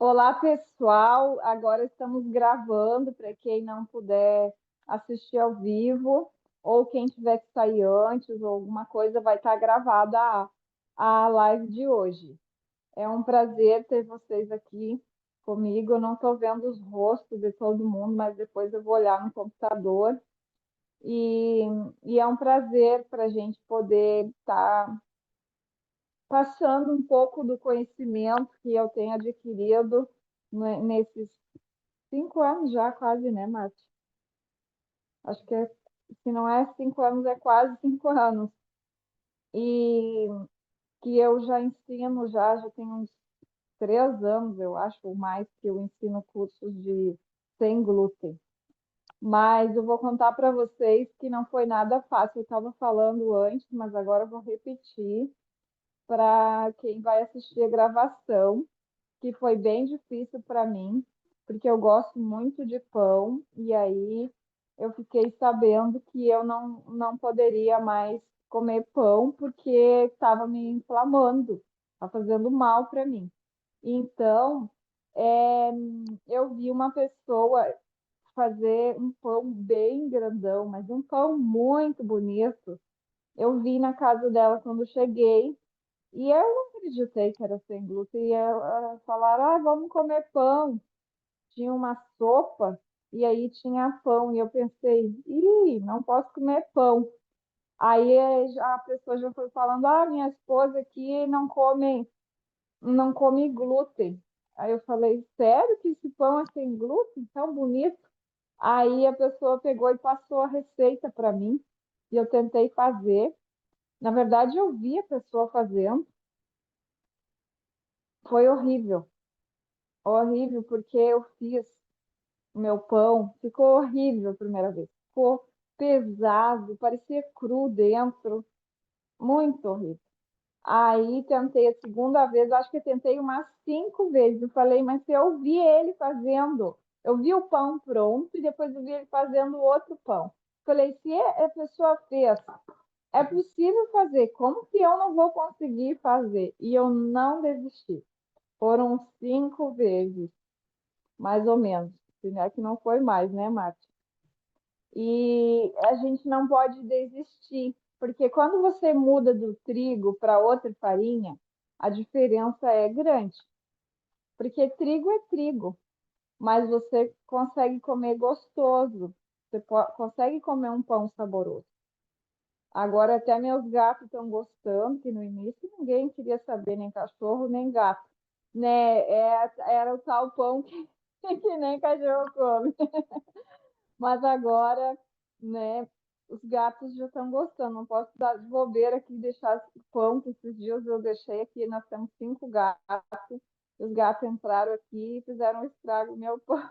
Olá, pessoal. Agora estamos gravando para quem não puder assistir ao vivo ou quem tiver que sair antes ou alguma coisa, vai estar gravada a live de hoje. É um prazer ter vocês aqui comigo. Eu não estou vendo os rostos de todo mundo, mas depois eu vou olhar no computador. E, e é um prazer para a gente poder estar passando um pouco do conhecimento que eu tenho adquirido nesses 5 anos já, quase, né, Márcia? Acho que se não é 5 anos, é quase 5 anos. E que eu já ensino, já tem uns 3 anos, eu acho, ou mais, que eu ensino cursos de sem glúten. Mas eu vou contar para vocês que não foi nada fácil. Eu estava falando antes, mas agora eu vou repetir para quem vai assistir a gravação, que foi bem difícil para mim, porque eu gosto muito de pão, e aí eu fiquei sabendo que eu não poderia mais comer pão porque estava me inflamando, estava fazendo mal para mim. Então, é, eu vi uma pessoa fazer um pão bem grandão, mas um pão muito bonito. Eu vi na casa dela quando cheguei, e eu não acreditei que era sem glúten. E falaram, vamos comer pão. Tinha uma sopa e aí tinha pão. E eu pensei, não posso comer pão. Aí a pessoa já foi falando, minha esposa aqui não come glúten. Aí eu falei, sério que esse pão é sem glúten? Tão bonito. Aí a pessoa pegou e passou a receita para mim. E eu tentei fazer. Na verdade, eu vi a pessoa fazendo. Foi horrível. Horrível, porque eu fiz o meu pão, ficou horrível a primeira vez. Ficou pesado, parecia cru dentro, muito horrível. Aí tentei a segunda vez, acho que tentei umas 5 vezes. Eu falei, mas se eu vi ele fazendo, eu vi o pão pronto e depois eu vi ele fazendo outro pão. Falei, se a pessoa fez, é possível fazer, como que eu não vou conseguir fazer? E eu não desisti. Foram 5 vezes mais ou menos. Se não é que não foi mais, né, Márcia? E a gente não pode desistir, porque quando você muda do trigo para outra farinha, a diferença é grande. Porque trigo é trigo, mas você consegue comer gostoso, você consegue comer um pão saboroso. Agora até meus gatos estão gostando, que no início ninguém queria saber, nem cachorro, nem gato. Né? Era o tal pão que, que nem cachorro come. Mas agora, né, os gatos já estão gostando. Não posso dar de bobeira aqui e deixar esse pão, que esses dias eu deixei aqui, nós temos 5 gatos. Os gatos entraram aqui e fizeram um estrago no meu pão.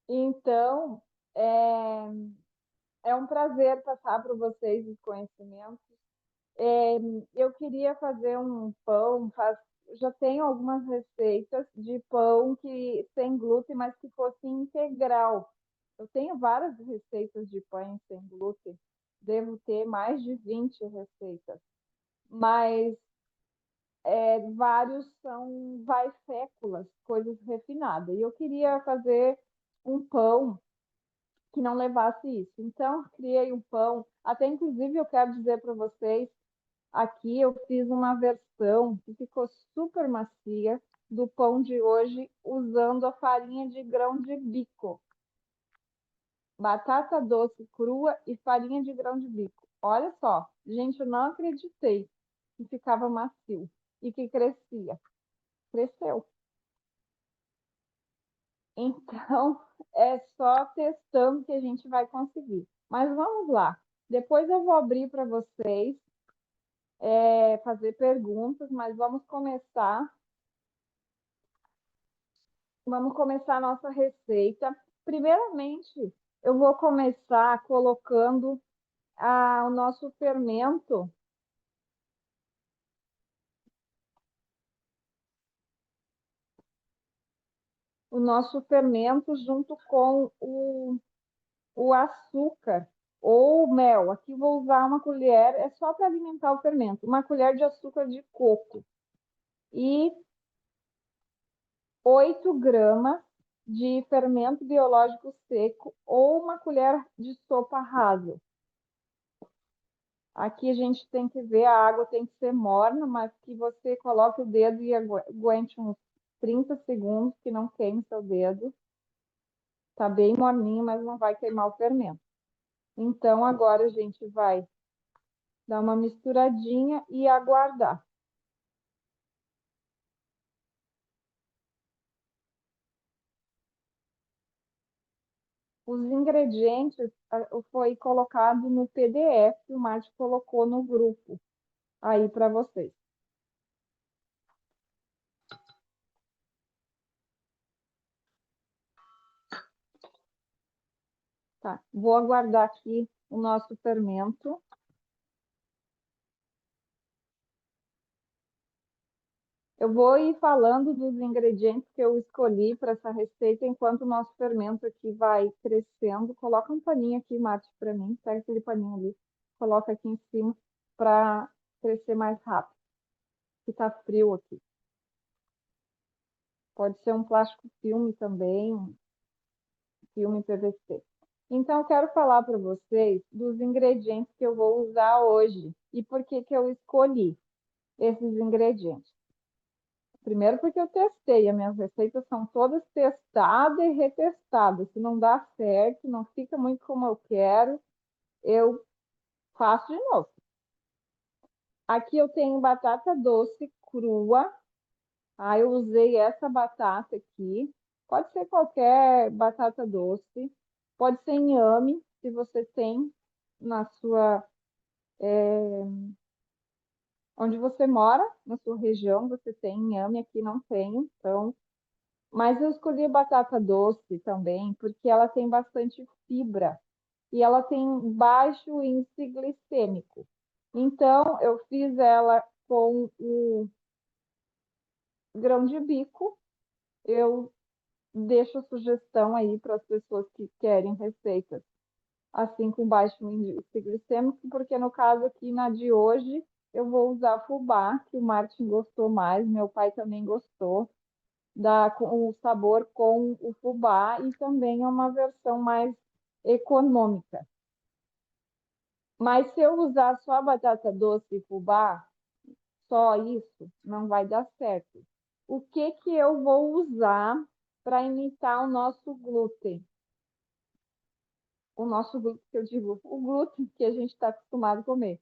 Então, é, é um prazer passar para vocês os conhecimentos. É, eu queria fazer um pão, já tenho algumas receitas de pão que sem glúten, mas que fosse integral. Eu tenho várias receitas de pães sem glúten, devo ter mais de 20 receitas, mas vários são vai féculas, coisas refinadas. E eu queria fazer um pão que não levasse isso. Então, criei um pão, até inclusive eu quero dizer para vocês. Aqui eu fiz uma versão que ficou super macia do pão de hoje usando a farinha de grão de bico, batata doce crua e farinha de grão de bico. Olha só, gente, eu não acreditei que ficava macio e que crescia. Cresceu. Então, é só testando que a gente vai conseguir. Mas vamos lá. Depois eu vou abrir para vocês fazer perguntas, mas vamos começar a nossa receita. Primeiramente, eu vou começar colocando o nosso fermento, junto com o açúcar ou mel. Aqui vou usar uma colher, é só para alimentar o fermento, uma colher de açúcar de coco. E 8 gramas de fermento biológico seco ou uma colher de sopa rasa. Aqui a gente tem que ver, a água tem que ser morna, mas que você coloque o dedo e aguente uns 30 segundos, que não queime seu dedo. Tá bem morninho, mas não vai queimar o fermento. Então, agora a gente vai dar uma misturadinha e aguardar. Os ingredientes foi colocado no PDF que o Márcio colocou no grupo aí para vocês. Tá, vou aguardar aqui o nosso fermento. Eu vou ir falando dos ingredientes que eu escolhi para essa receita enquanto o nosso fermento aqui vai crescendo. Coloca um paninho aqui, Márcio, para mim. Pega aquele paninho ali, coloca aqui em cima para crescer mais rápido, que está frio aqui. Pode ser um plástico filme também, um filme PVC. Então, eu quero falar para vocês dos ingredientes que eu vou usar hoje e por que que eu escolhi esses ingredientes. Primeiro porque eu testei, as minhas receitas são todas testadas e retestadas. Se não dá certo, não fica muito como eu quero, eu faço de novo. Aqui eu tenho batata doce crua. Eu usei essa batata aqui. Pode ser qualquer batata doce. Pode ser inhame, se você tem na sua, onde você mora, na sua região, você tem inhame, aqui não tenho. Então, mas eu escolhi batata doce também, porque ela tem bastante fibra e ela tem baixo índice glicêmico. Então, eu fiz ela com o grão de bico. Eu deixo sugestão aí para as pessoas que querem receitas assim com baixo índice glicêmico, porque no caso aqui na de hoje eu vou usar fubá, que o Martin gostou mais, meu pai também gostou com o sabor com o fubá e também é uma versão mais econômica. Mas se eu usar só batata doce e fubá, só isso, não vai dar certo. O que que eu vou usar para imitar o nosso glúten? O nosso glúten, que eu digo, o glúten que a gente está acostumado a comer.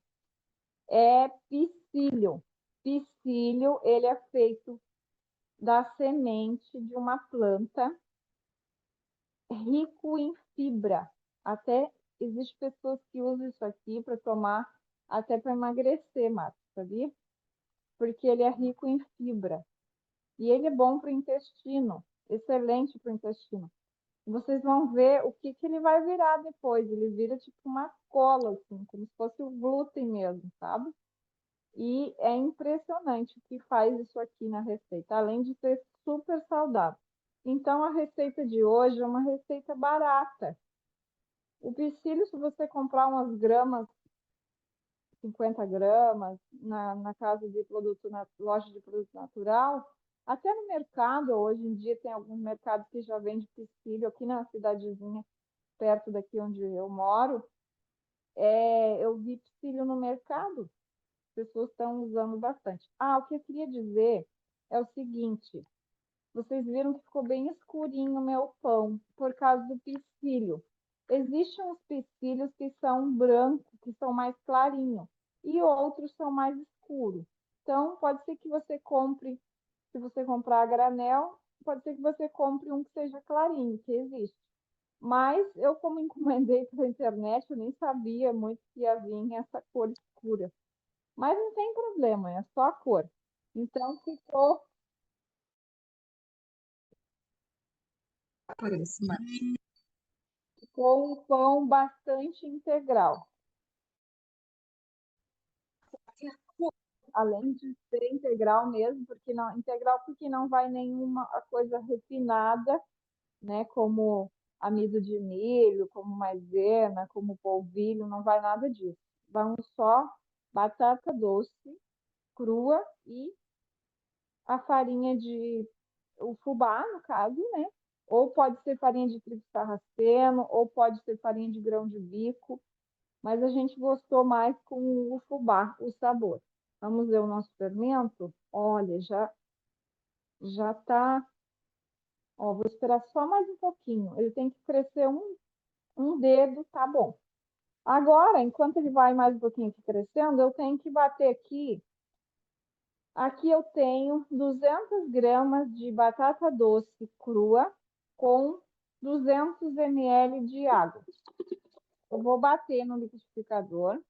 É psyllium. Psyllium, ele é feito da semente de uma planta rico em fibra. Até existe pessoas que usam isso aqui para tomar, até para emagrecer, Marcos, sabia? Porque ele é rico em fibra. E ele é bom para o intestino, excelente para o intestino. Vocês vão ver o que, que ele vai virar depois. Ele vira tipo uma cola, assim, como se fosse o glúten mesmo, sabe? E é impressionante o que faz isso aqui na receita, além de ser super saudável. Então, a receita de hoje é uma receita barata. O psyllium, se você comprar umas gramas, 50 gramas, na casa de produto, na loja de produto natural, até no mercado, hoje em dia tem alguns mercados que já vendem psyllium, aqui na cidadezinha, perto daqui onde eu moro, eu vi psyllium no mercado, as pessoas estão usando bastante. O que eu queria dizer é o seguinte, vocês viram que ficou bem escurinho o meu pão por causa do psyllium. Existem uns psylliums que são brancos, que são mais clarinhos, e outros são mais escuros. Então, pode ser que você compre, se você comprar a granel, pode ser que você compre um que seja clarinho, que existe. Mas eu, como encomendei pela internet, eu nem sabia muito que ia vir essa cor escura. Mas não tem problema, é só a cor. Então, ficou um pão bastante integral. Além de ser integral mesmo, porque não vai nenhuma coisa refinada, né, como amido de milho, como maisena, como polvilho, não vai nada disso. Vão só batata doce crua e a farinha de o fubá, no caso, né? Ou pode ser farinha de trigo sarraceno, ou pode ser farinha de grão de bico, mas a gente gostou mais com o fubá, o sabor. Vamos ver o nosso fermento? Olha, já tá. Ó, vou esperar só mais um pouquinho. Ele tem que crescer um dedo, tá bom. Agora, enquanto ele vai mais um pouquinho aqui crescendo, eu tenho que bater aqui. Aqui eu tenho 200 gramas de batata doce crua com 200 ml de água. Eu vou bater no liquidificador.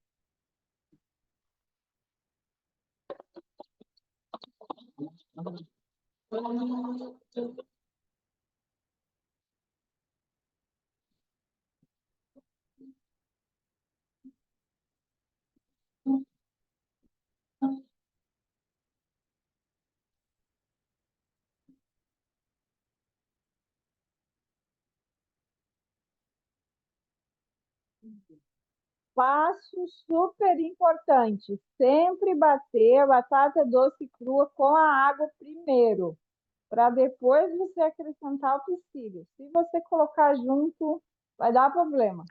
Passo super importante: sempre bater a batata doce crua com a água primeiro, para depois você acrescentar o picílio. Se você colocar junto, vai dar problema.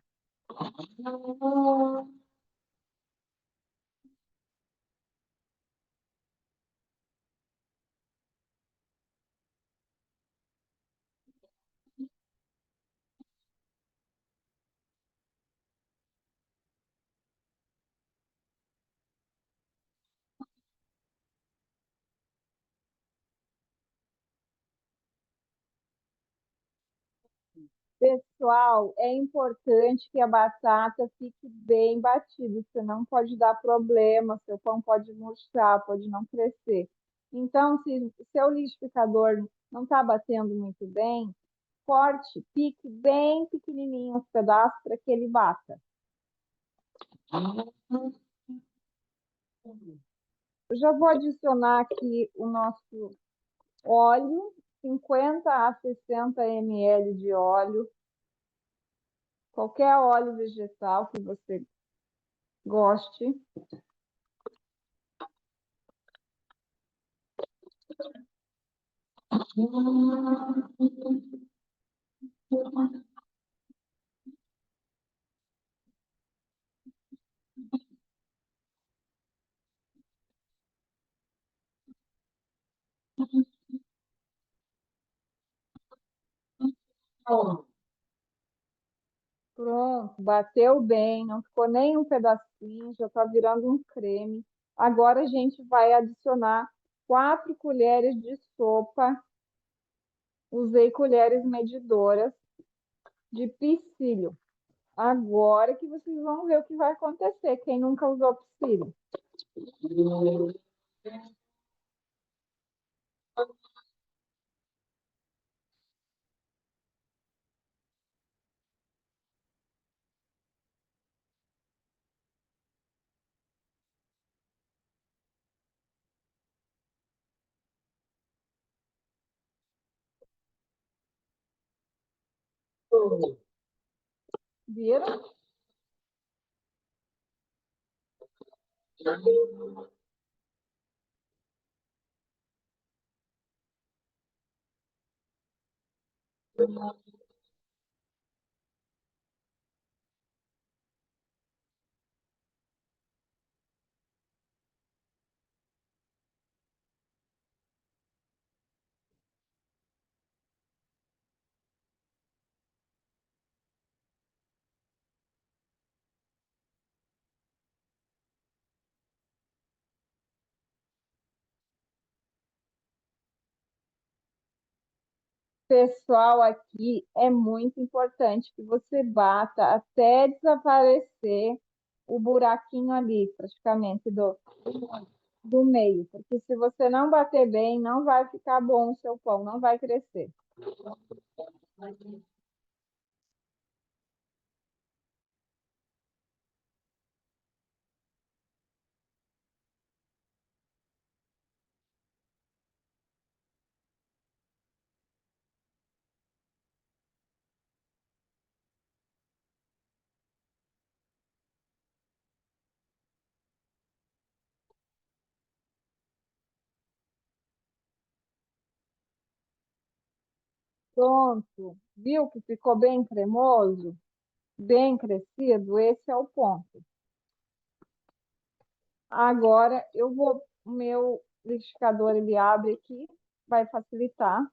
Pessoal, é importante que a batata fique bem batida, senão pode dar problema, seu pão pode murchar, pode não crescer. Então, se o seu liquidificador não está batendo muito bem, corte, pique bem pequenininho os pedaços para que ele bata. Eu já vou adicionar aqui o nosso óleo, 50 a 60 ml de óleo, qualquer óleo vegetal que você goste. Pronto, bateu bem, não ficou nem um pedacinho, já está virando um creme. Agora a gente vai adicionar 4 colheres de sopa. Usei colheres medidoras de piscílio. Agora que vocês vão ver o que vai acontecer, quem nunca usou piscílio. Viram? Pessoal, aqui é muito importante que você bata até desaparecer o buraquinho ali, praticamente do meio, porque se você não bater bem, não vai ficar bom o seu pão, não vai crescer. Pronto. Viu que ficou bem cremoso? Bem crescido? Esse é o ponto. Agora, o meu liquidificador, ele abre aqui, vai facilitar.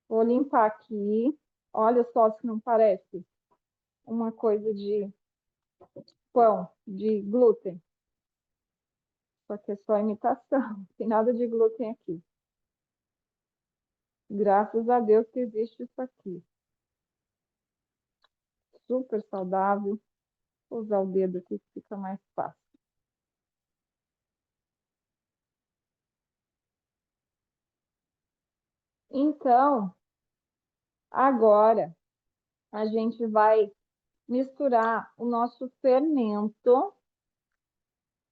Vou limpar aqui. Olha só se não parece uma coisa de pão, de glúten. Só que é só imitação, não tem nada de glúten aqui. Graças a Deus que existe isso aqui. Super saudável. Vou usar o dedo aqui que fica mais fácil. Então, agora a gente vai misturar o nosso fermento.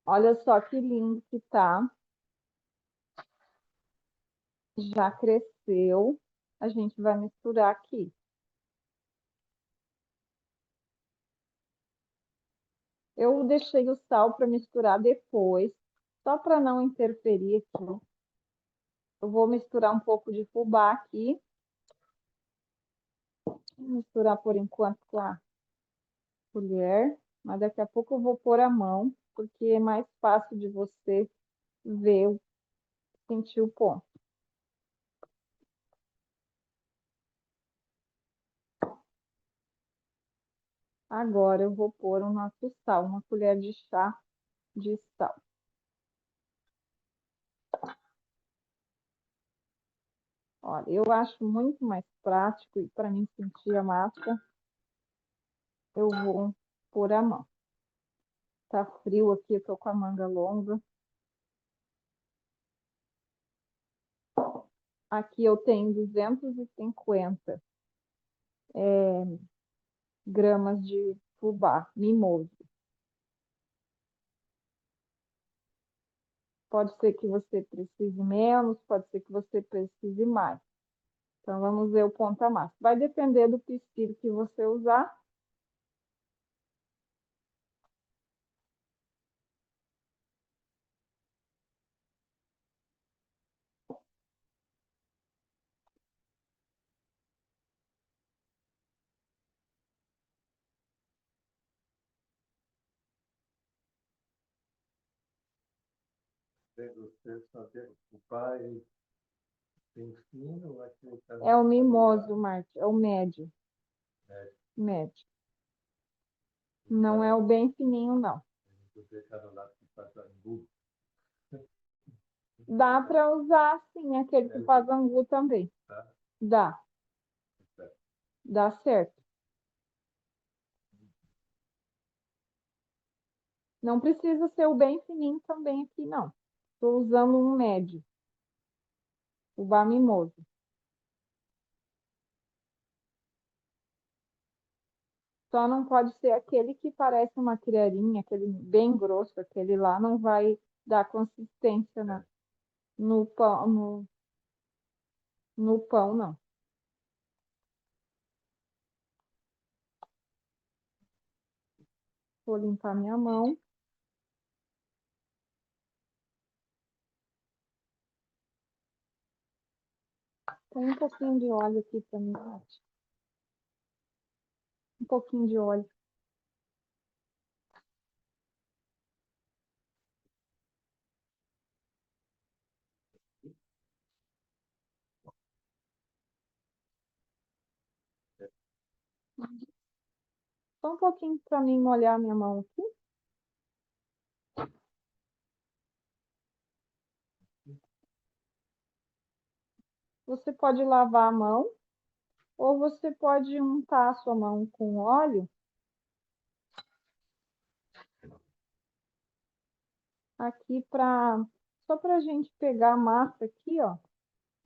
Olha só que lindo que tá. Já cresceu. A gente vai misturar aqui. Eu deixei o sal para misturar depois, só para não interferir aqui. Eu vou misturar um pouco de fubá aqui. Vou misturar por enquanto com a colher, mas daqui a pouco eu vou pôr a mão, porque é mais fácil de você ver, sentir o ponto. Agora eu vou pôr o nosso sal, uma colher de chá de sal. Olha, eu acho muito mais prático e para mim sentir a massa, eu vou pôr a mão. Tá frio aqui, eu tô com a manga longa. Aqui eu tenho 250 gramas de fubá mimoso. Pode ser que você precise menos, pode ser que você precise mais. Então, vamos ver o ponto a mais. Vai depender do pestilho que você usar. Você fazer o pai tem fino ou aquele tá É o mimoso, Marte, é o médio. Médio. Não é o bem fininho, não. Dá para usar, sim, aquele que faz angu também. Dá, dá certo. Não precisa ser o bem fininho também aqui, não. Estou usando um médio, o bar mimoso. Só não pode ser aquele que parece uma colherinha, aquele bem grosso, aquele lá não vai dar consistência no pão, no pão, não. Vou limpar minha mão. Tem um pouquinho de óleo aqui para mim, Nath. Um pouquinho de óleo. Só um pouquinho para mim molhar minha mão aqui. Você pode lavar a mão ou você pode untar a sua mão com óleo aqui para só para a gente pegar a massa aqui, ó.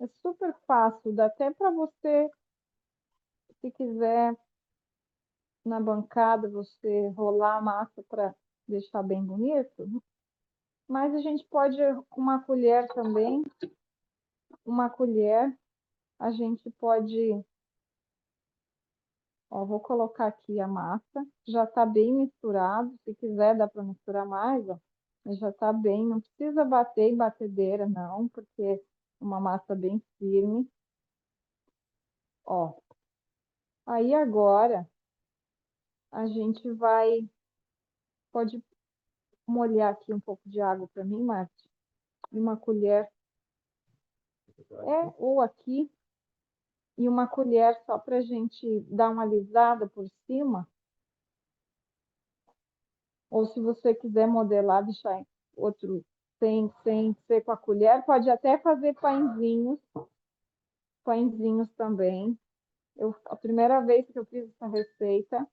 É super fácil, dá até para você, se quiser, na bancada, você rolar a massa para deixar bem bonito. Mas a gente pode, com uma colher também, uma colher, a gente pode... Ó, vou colocar aqui a massa, já está bem misturado, se quiser dá para misturar mais, ó. Mas já está bem, não precisa bater em batedeira, não, porque é uma massa bem firme. Ó, aí agora a gente vai, pode molhar aqui um pouco de água para mim, Marte? E uma colher, ou aqui, e uma colher só para a gente dar uma alisada por cima. Ou se você quiser modelar, deixar outro sem ser com a colher, pode até fazer pãezinhos também. A primeira vez que eu fiz essa receita,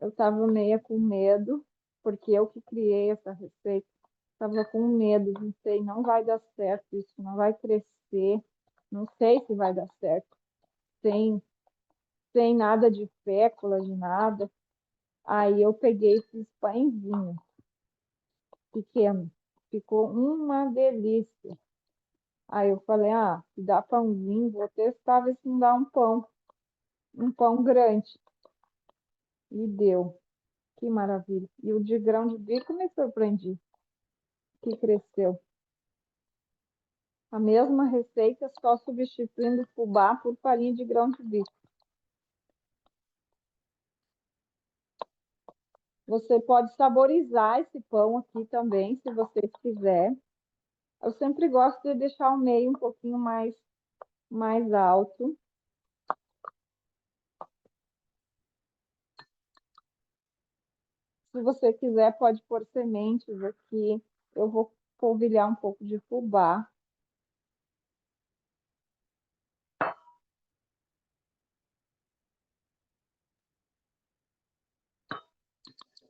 eu estava meio com medo, porque eu que criei essa receita, estava com medo, pensei, não vai dar certo isso, não vai crescer, não sei se vai dar certo, sem, sem nada de fécula, de nada. Aí eu peguei e fiz pãezinho pequeno, ficou uma delícia. Aí eu falei, se dá pãozinho, vou testar, ver se não dá um pão grande. E deu. Que maravilha. E o de grão de bico me surpreendi, que cresceu. A mesma receita, só substituindo o fubá por farinha de grão de bico. Você pode saborizar esse pão aqui também, se você quiser. Eu sempre gosto de deixar o meio um pouquinho mais alto. Se você quiser, pode pôr sementes aqui. Eu vou polvilhar um pouco de fubá.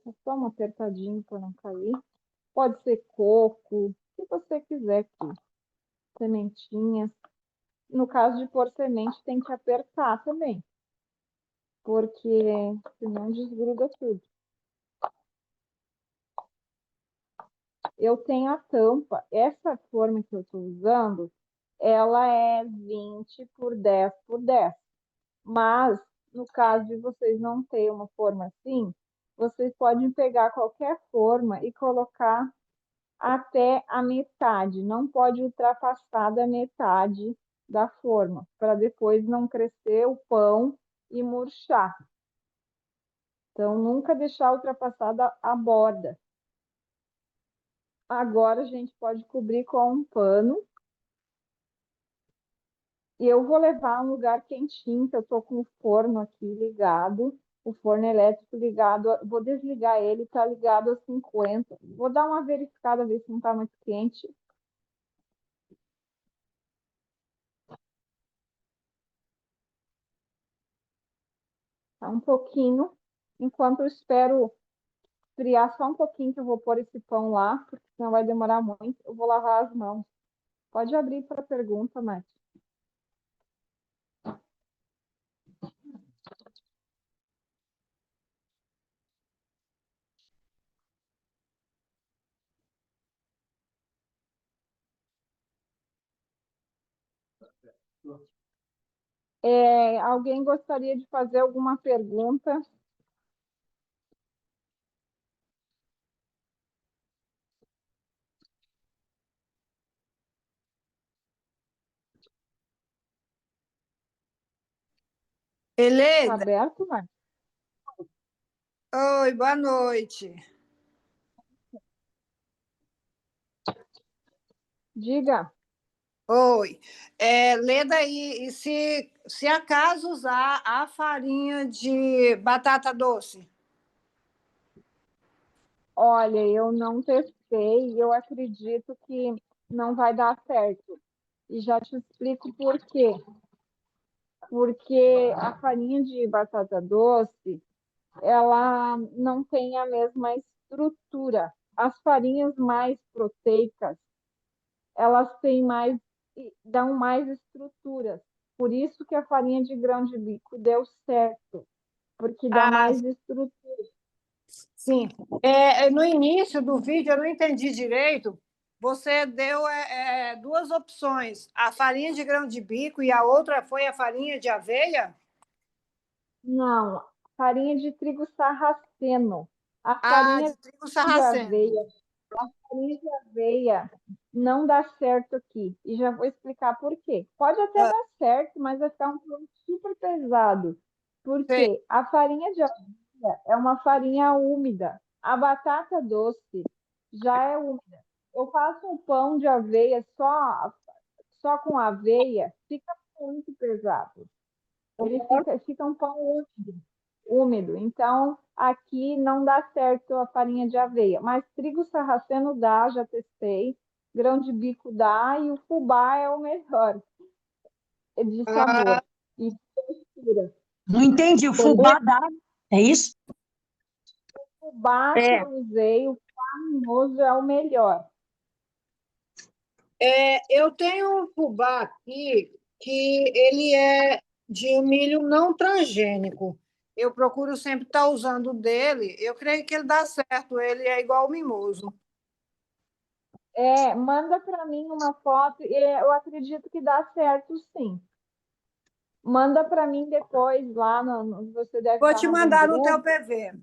É só uma apertadinha para não cair. Pode ser coco, o que você quiser aqui. Sementinhas. No caso de pôr semente, tem que apertar também, porque senão desgruda tudo. Eu tenho a tampa. Essa forma que eu estou usando, ela é 20 por 10 por 10. Mas, no caso de vocês não terem uma forma assim, vocês podem pegar qualquer forma e colocar até a metade. Não pode ultrapassar da metade da forma, para depois não crescer o pão e murchar. Então, nunca deixar ultrapassar a borda. Agora, a gente pode cobrir com um pano. E eu vou levar a um lugar quentinho, que eu estou com o forno aqui ligado, o forno elétrico ligado. Vou desligar ele, está ligado a 50. Vou dar uma verificada, ver se não está muito quente. Tá um pouquinho. Enquanto eu espero esfriar só um pouquinho, que eu vou pôr esse pão lá, porque senão vai demorar muito. Eu vou lavar as mãos. Pode abrir para pergunta, Mati. Alguém gostaria de fazer alguma pergunta? Está Helena, aberto, Mati? oi, boa noite. Diga. Oi, lê daí, e se acaso usar a farinha de batata doce? Olha, eu não testei e eu acredito que não vai dar certo. E já te explico por quê. Porque a farinha de batata doce, ela não tem a mesma estrutura. As farinhas mais proteicas, elas têm dão mais estruturas. Por isso que a farinha de grão de bico deu certo, porque dá Ah, mais estrutura. Sim. No início do vídeo, eu não entendi direito. Você deu duas opções, a farinha de grão de bico e a outra foi a farinha de aveia? Não, farinha de trigo sarraceno. A Ah, de farinha trigo de sarraceno. aveia, farinha de aveia não dá certo aqui. E já vou explicar por quê. Pode até Ah, dar certo, mas vai ficar um produto super pesado. sei. Porque a farinha de aveia é uma farinha úmida. A batata doce já é úmida. Eu faço um pão de aveia só com aveia, fica muito pesado. Ele fica um pão úmido. Então, aqui não dá certo a farinha de aveia, mas trigo sarraceno dá, já testei. Grão de bico dá e o fubá é o melhor de Ah, sabor e textura. Não entendi, o fubá dá, é isso? O fubá que É. eu usei, o fubá mimoso é o melhor. eu tenho um fubá aqui que ele é de milho não transgênico. Eu procuro sempre estar usando dele. Eu creio que ele dá certo. Ele é igual o mimoso. Manda para mim uma foto, e eu acredito que dá certo, sim. Manda para mim depois lá, você deve Vou estar te em algum mandar no teu grupo. PV.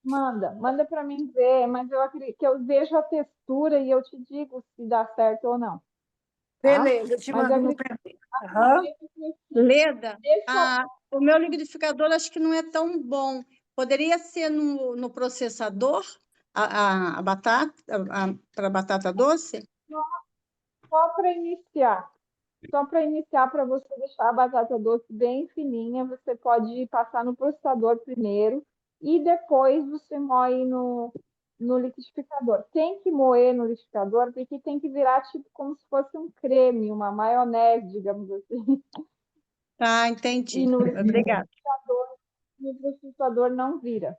Manda para mim ver, mas eu acredito que eu vejo a textura e eu te digo se dá certo ou não, tá? Beleza, eu te Mas eu mando no acredito, PV. Aham. acredito que Leda, deixa. o meu liquidificador acho que não é tão bom. Poderia ser no processador, a batata, para batata doce? Só para iniciar. Só para iniciar, para você deixar a batata doce bem fininha, você pode passar no processador primeiro e depois você moe no liquidificador. Tem que moer no liquidificador porque tem que virar tipo como se fosse um creme, uma maionese, digamos assim. Tá, entendi. E Obrigada. no liquidificador não vira.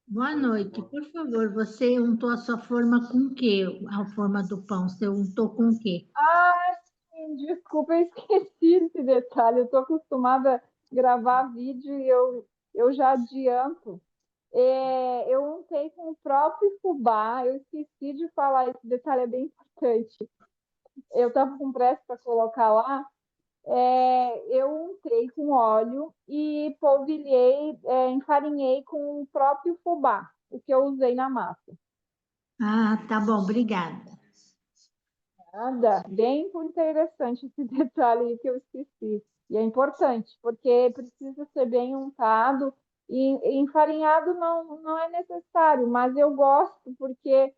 Boa noite. Por favor, você untou a sua forma com o quê? A forma do pão, você untou com o quê? Ah, sim, desculpa, eu esqueci esse detalhe. Eu estou acostumada a gravar vídeo e eu já adianto. Eu untei com o próprio fubá, eu esqueci de falar, esse detalhe é bem importante. Eu estava com pressa para colocar lá. Eu untei com óleo e polvilhei, enfarinhei com o próprio fubá, o que eu usei na massa. Ah, tá bom, obrigada. Nada, bem interessante esse detalhe aí que eu esqueci. E é importante, porque precisa ser bem untado e enfarinhado não é necessário, mas eu gosto porque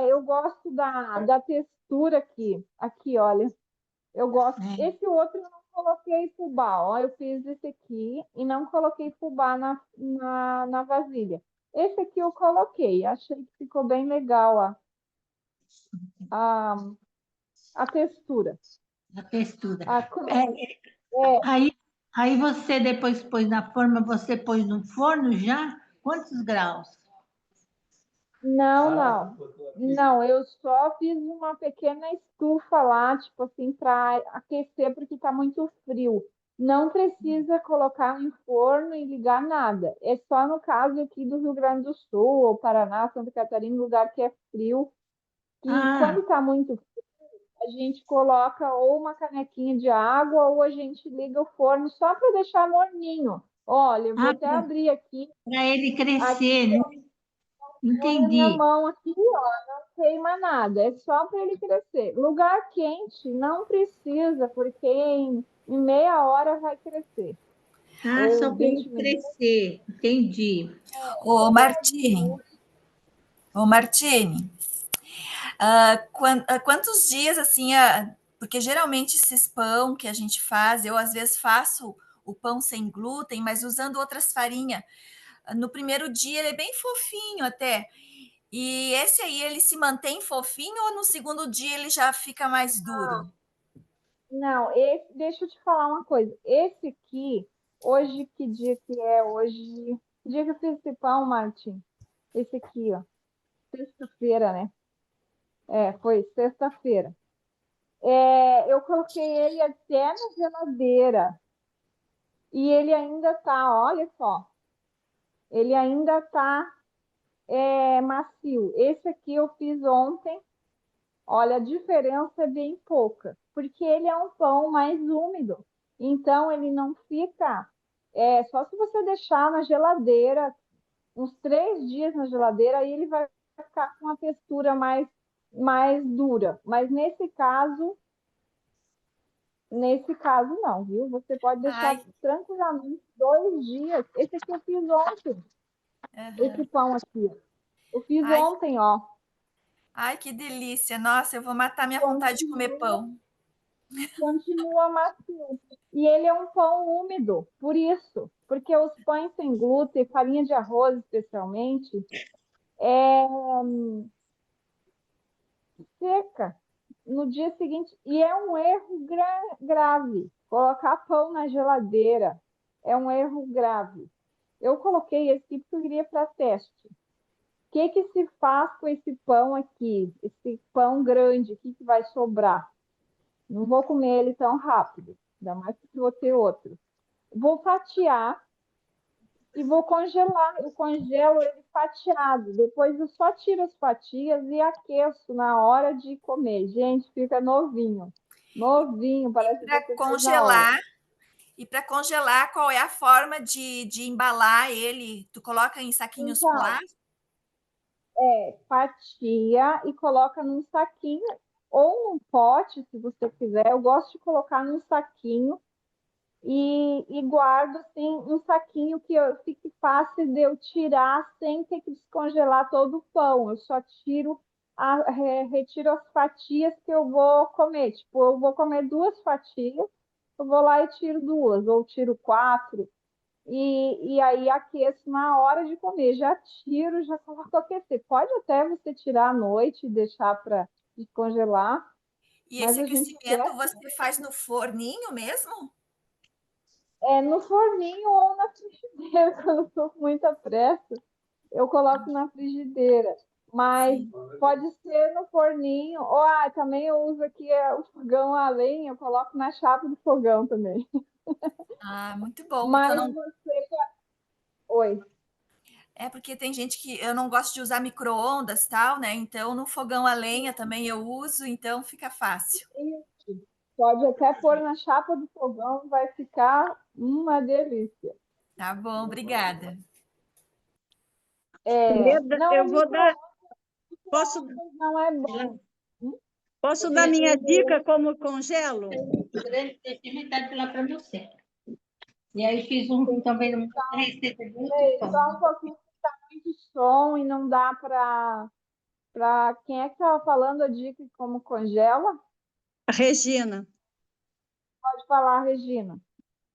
eu gosto da textura aqui. Aqui, olha, eu gosto. É. Esse outro eu não coloquei fubá, ó, eu fiz esse aqui e não coloquei fubá na vasilha. Esse aqui eu coloquei, achei que ficou bem legal, ó, a, a textura. A textura. A cor- É, é, aí você depois pôs na forma, você pôs no forno já? Quantos graus? não. Não, eu só fiz uma pequena estufa lá, tipo assim, para aquecer, porque está muito frio. Não precisa colocar em forno e ligar nada. É só no caso aqui do Rio Grande do Sul, ou Paraná, Santa Catarina, lugar que é frio, que quando Ah, está muito frio, a gente coloca ou uma canequinha de água ou a gente liga o forno só para deixar morninho. Olha, eu vou ah, até abrir aqui. para ele Aqui crescer, né? põe na minha Entendi. mão aqui, ó, não queima nada, é só para ele crescer. Lugar quente não precisa, porque em meia hora vai crescer, Ah, ou só para 20 ele minutos. crescer. Entendi. Ô, Meia Martine, ô, Martine, quantos dias assim, porque geralmente esses pão que a gente faz, eu às vezes faço o pão sem glúten, mas usando outras farinhas. No primeiro dia ele é bem fofinho até. E esse aí ele se mantém fofinho ou no segundo dia ele já fica mais duro? Não, deixa eu te falar uma coisa. Esse aqui, hoje, que dia que é? Hoje, que dia que eu fiz esse pão, Martim? Esse aqui, ó, sexta-feira, né? Foi sexta-feira. Eu coloquei ele até na geladeira e ele ainda tá, olha só. Ele ainda está macio. Esse aqui eu fiz ontem. Olha, a diferença é bem pouca, porque ele é um pão mais úmido. Então, ele não fica. Só se você deixar na geladeira, uns 3 dias na geladeira, aí ele vai ficar com uma textura mais dura. Mas nesse caso não, viu? Você pode deixar Ai, tranquilamente 2 dias. Esse aqui eu fiz ontem, esse aham. pão aqui. Eu fiz Ai, ontem, ó. ai, que delícia. Nossa, eu vou matar minha vontade de comer Continua, pão. continua macio. E ele é um pão úmido, por isso. Porque os pães sem glúten, farinha de arroz especialmente, é seca no dia seguinte. E é um erro grave. Colocar pão na geladeira é um erro grave. Eu coloquei esse tipo porque eu queria para teste. O que se faz com esse pão aqui? Esse pão grande, o que vai sobrar? Não vou comer ele tão rápido, ainda mais que vou ter outro. Vou fatiar e vou congelar. Eu congelo ele fatiado. Depois eu só tiro as fatias e aqueço na hora de comer. Gente, fica novinho. Novinho, E parece que para você fez na hora. congelar, qual é a forma de embalar ele? Tu coloca em saquinhos Então, plásticos? fatia e coloca num saquinho ou num pote, se você quiser. Eu gosto de colocar num saquinho e guardo assim um saquinho que fique fácil de eu tirar sem ter que descongelar todo o pão. Eu só retiro as fatias que eu vou comer. Tipo, eu vou comer 2 fatias, eu vou lá e tiro 2, ou tiro 4. E aí aqueço na hora de comer. Já tiro, já coloco aquecer. Pode até você tirar à noite e deixar para descongelar, E mas esse a gente aquecimento esquece. você faz no forninho mesmo? No forninho ou na frigideira, quando eu estou com muita pressa, eu coloco na frigideira. Mas Sim. pode ser no forninho, ou também eu uso aqui o fogão a lenha, eu coloco na chapa do fogão também. Ah, muito bom, porque eu Mas não. você. Oi. É porque tem gente que eu não gosto de usar micro-ondas, tal, né? Então no fogão a lenha também eu uso, então fica fácil. Isso. Pode até pôr na chapa do fogão, vai ficar uma delícia. Tá bom, obrigada. Leda, Não, eu o vou dar. micro-ondas Posso, não é bom. posso dar minha dica como congelo? Deixei metade lá para você. E aí fiz também uma receita de outro Só um pão. pouquinho que tá muito som e não dá para quem é que estava falando a dica de como congela? Regina. Pode falar, Regina.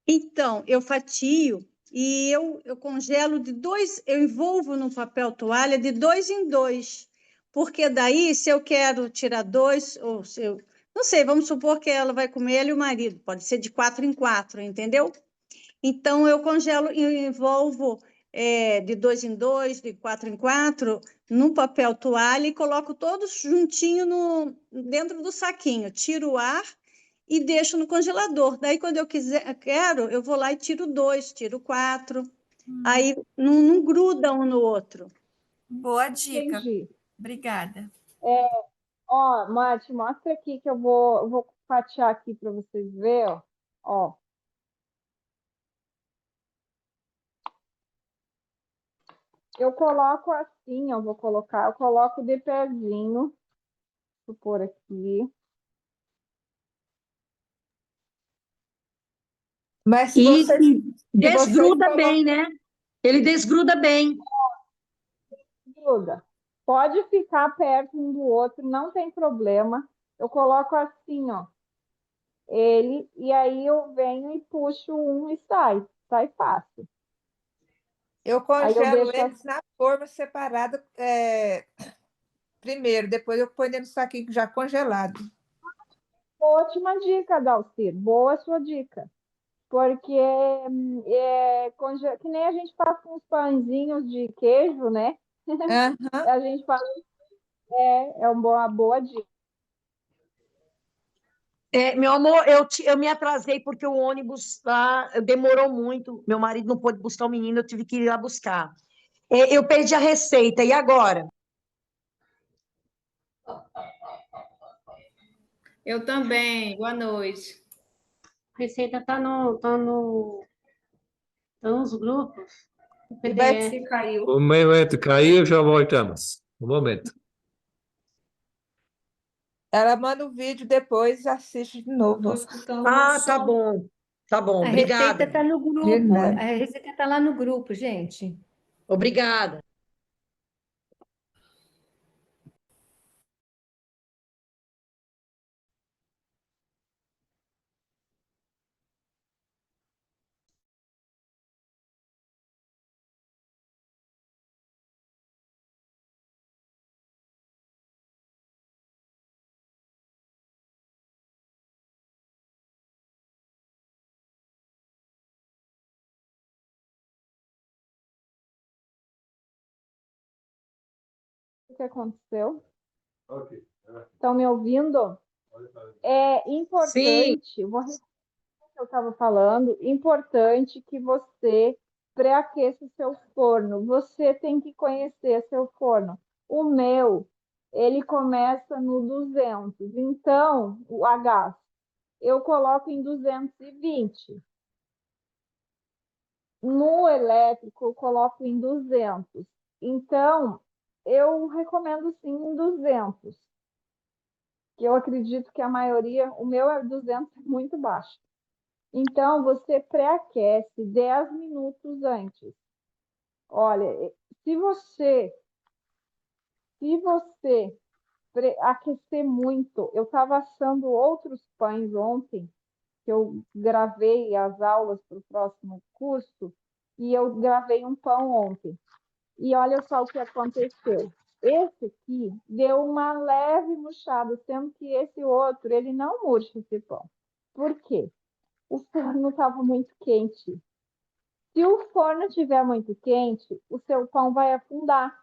Então, eu fatio e eu congelo eu envolvo no papel toalha de 2 em 2, porque daí, se eu quero tirar 2, ou se eu, não sei, vamos supor que ela vai comer, ela e o marido, pode ser de 4 em 4, entendeu? Então, eu congelo e envolvo de 2 em 2, de 4 em 4, no papel toalha e coloco todos juntinho dentro do saquinho, tiro o ar e deixo no congelador. Daí, quando quero, eu vou lá e tiro 2, tiro 4. Aí não gruda um no outro. Boa dica. Entendi. Obrigada. Ó, Mate, mostra aqui que eu vou fatiar aqui para vocês verem, ó. Ó. Eu coloco assim, eu coloco de pezinho, vou pôr aqui. Mas E desgruda bem, né? Ele desgruda bem. Gruda. Pode ficar perto um do outro, não tem problema. Eu coloco assim, ó, ele, e aí eu venho e puxo um e sai fácil. eu Aí eu congelo deixo eles na forma separada primeiro, depois eu ponho dentro do saquinho já congelado. ótima dica, Dalcir, boa sua dica. Porque que nem a gente faz com os pãezinhos de queijo, né? Aham. A gente faz, uma boa dica. Meu amor, eu me atrasei porque o ônibus lá demorou muito. Meu marido não pôde buscar o menino, eu tive que ir lá buscar. Eu perdi a receita, e agora? Eu também, boa noite. A receita tá nos grupos, no E vai Se PDF. caiu. Um momento, caiu, já voltamos. Um momento. Ela manda o vídeo depois e assiste de novo. Estou escutando um Ah, tá som. bom. Tá bom, A receita obrigada. está no grupo. A Verdade. receita está lá no grupo, gente. Obrigada. O que aconteceu? Ok. Estão me ouvindo? É Sim, importante, vou repetir o que eu estava falando, importante que você pré-aqueça o seu forno. Você tem que conhecer seu forno. O meu, ele começa no 200, então, o a gás, eu coloco em 220. No elétrico, eu coloco em 200. Então, eu recomendo sim em 200, que eu acredito que a maioria, o meu é 200, é muito baixo. Então, você pré-aquece 10 minutos antes. Olha, se você aquecer muito, eu estava assando outros pães ontem, que eu gravei as aulas para o próximo curso, e eu gravei um pão ontem. E olha só o que aconteceu. Esse aqui deu uma leve murchada, sendo que esse outro, ele não murcha esse pão. Por quê? O forno estava muito quente. Se o forno estiver muito quente, o seu pão vai afundar.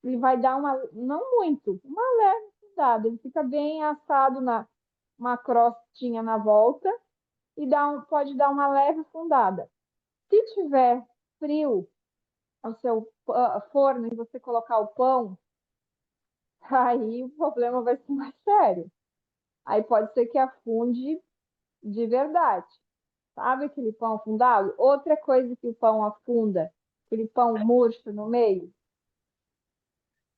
Ele vai dar uma, não muito, uma leve afundada. Ele fica bem assado na uma crostinha na volta e pode dar uma leve afundada. Se tiver frio o seu forno e você colocar o pão, aí o problema vai ser mais sério. Aí pode ser que afunde de verdade. Sabe aquele pão afundado? Outra coisa que o pão afunda, aquele pão murcho no meio.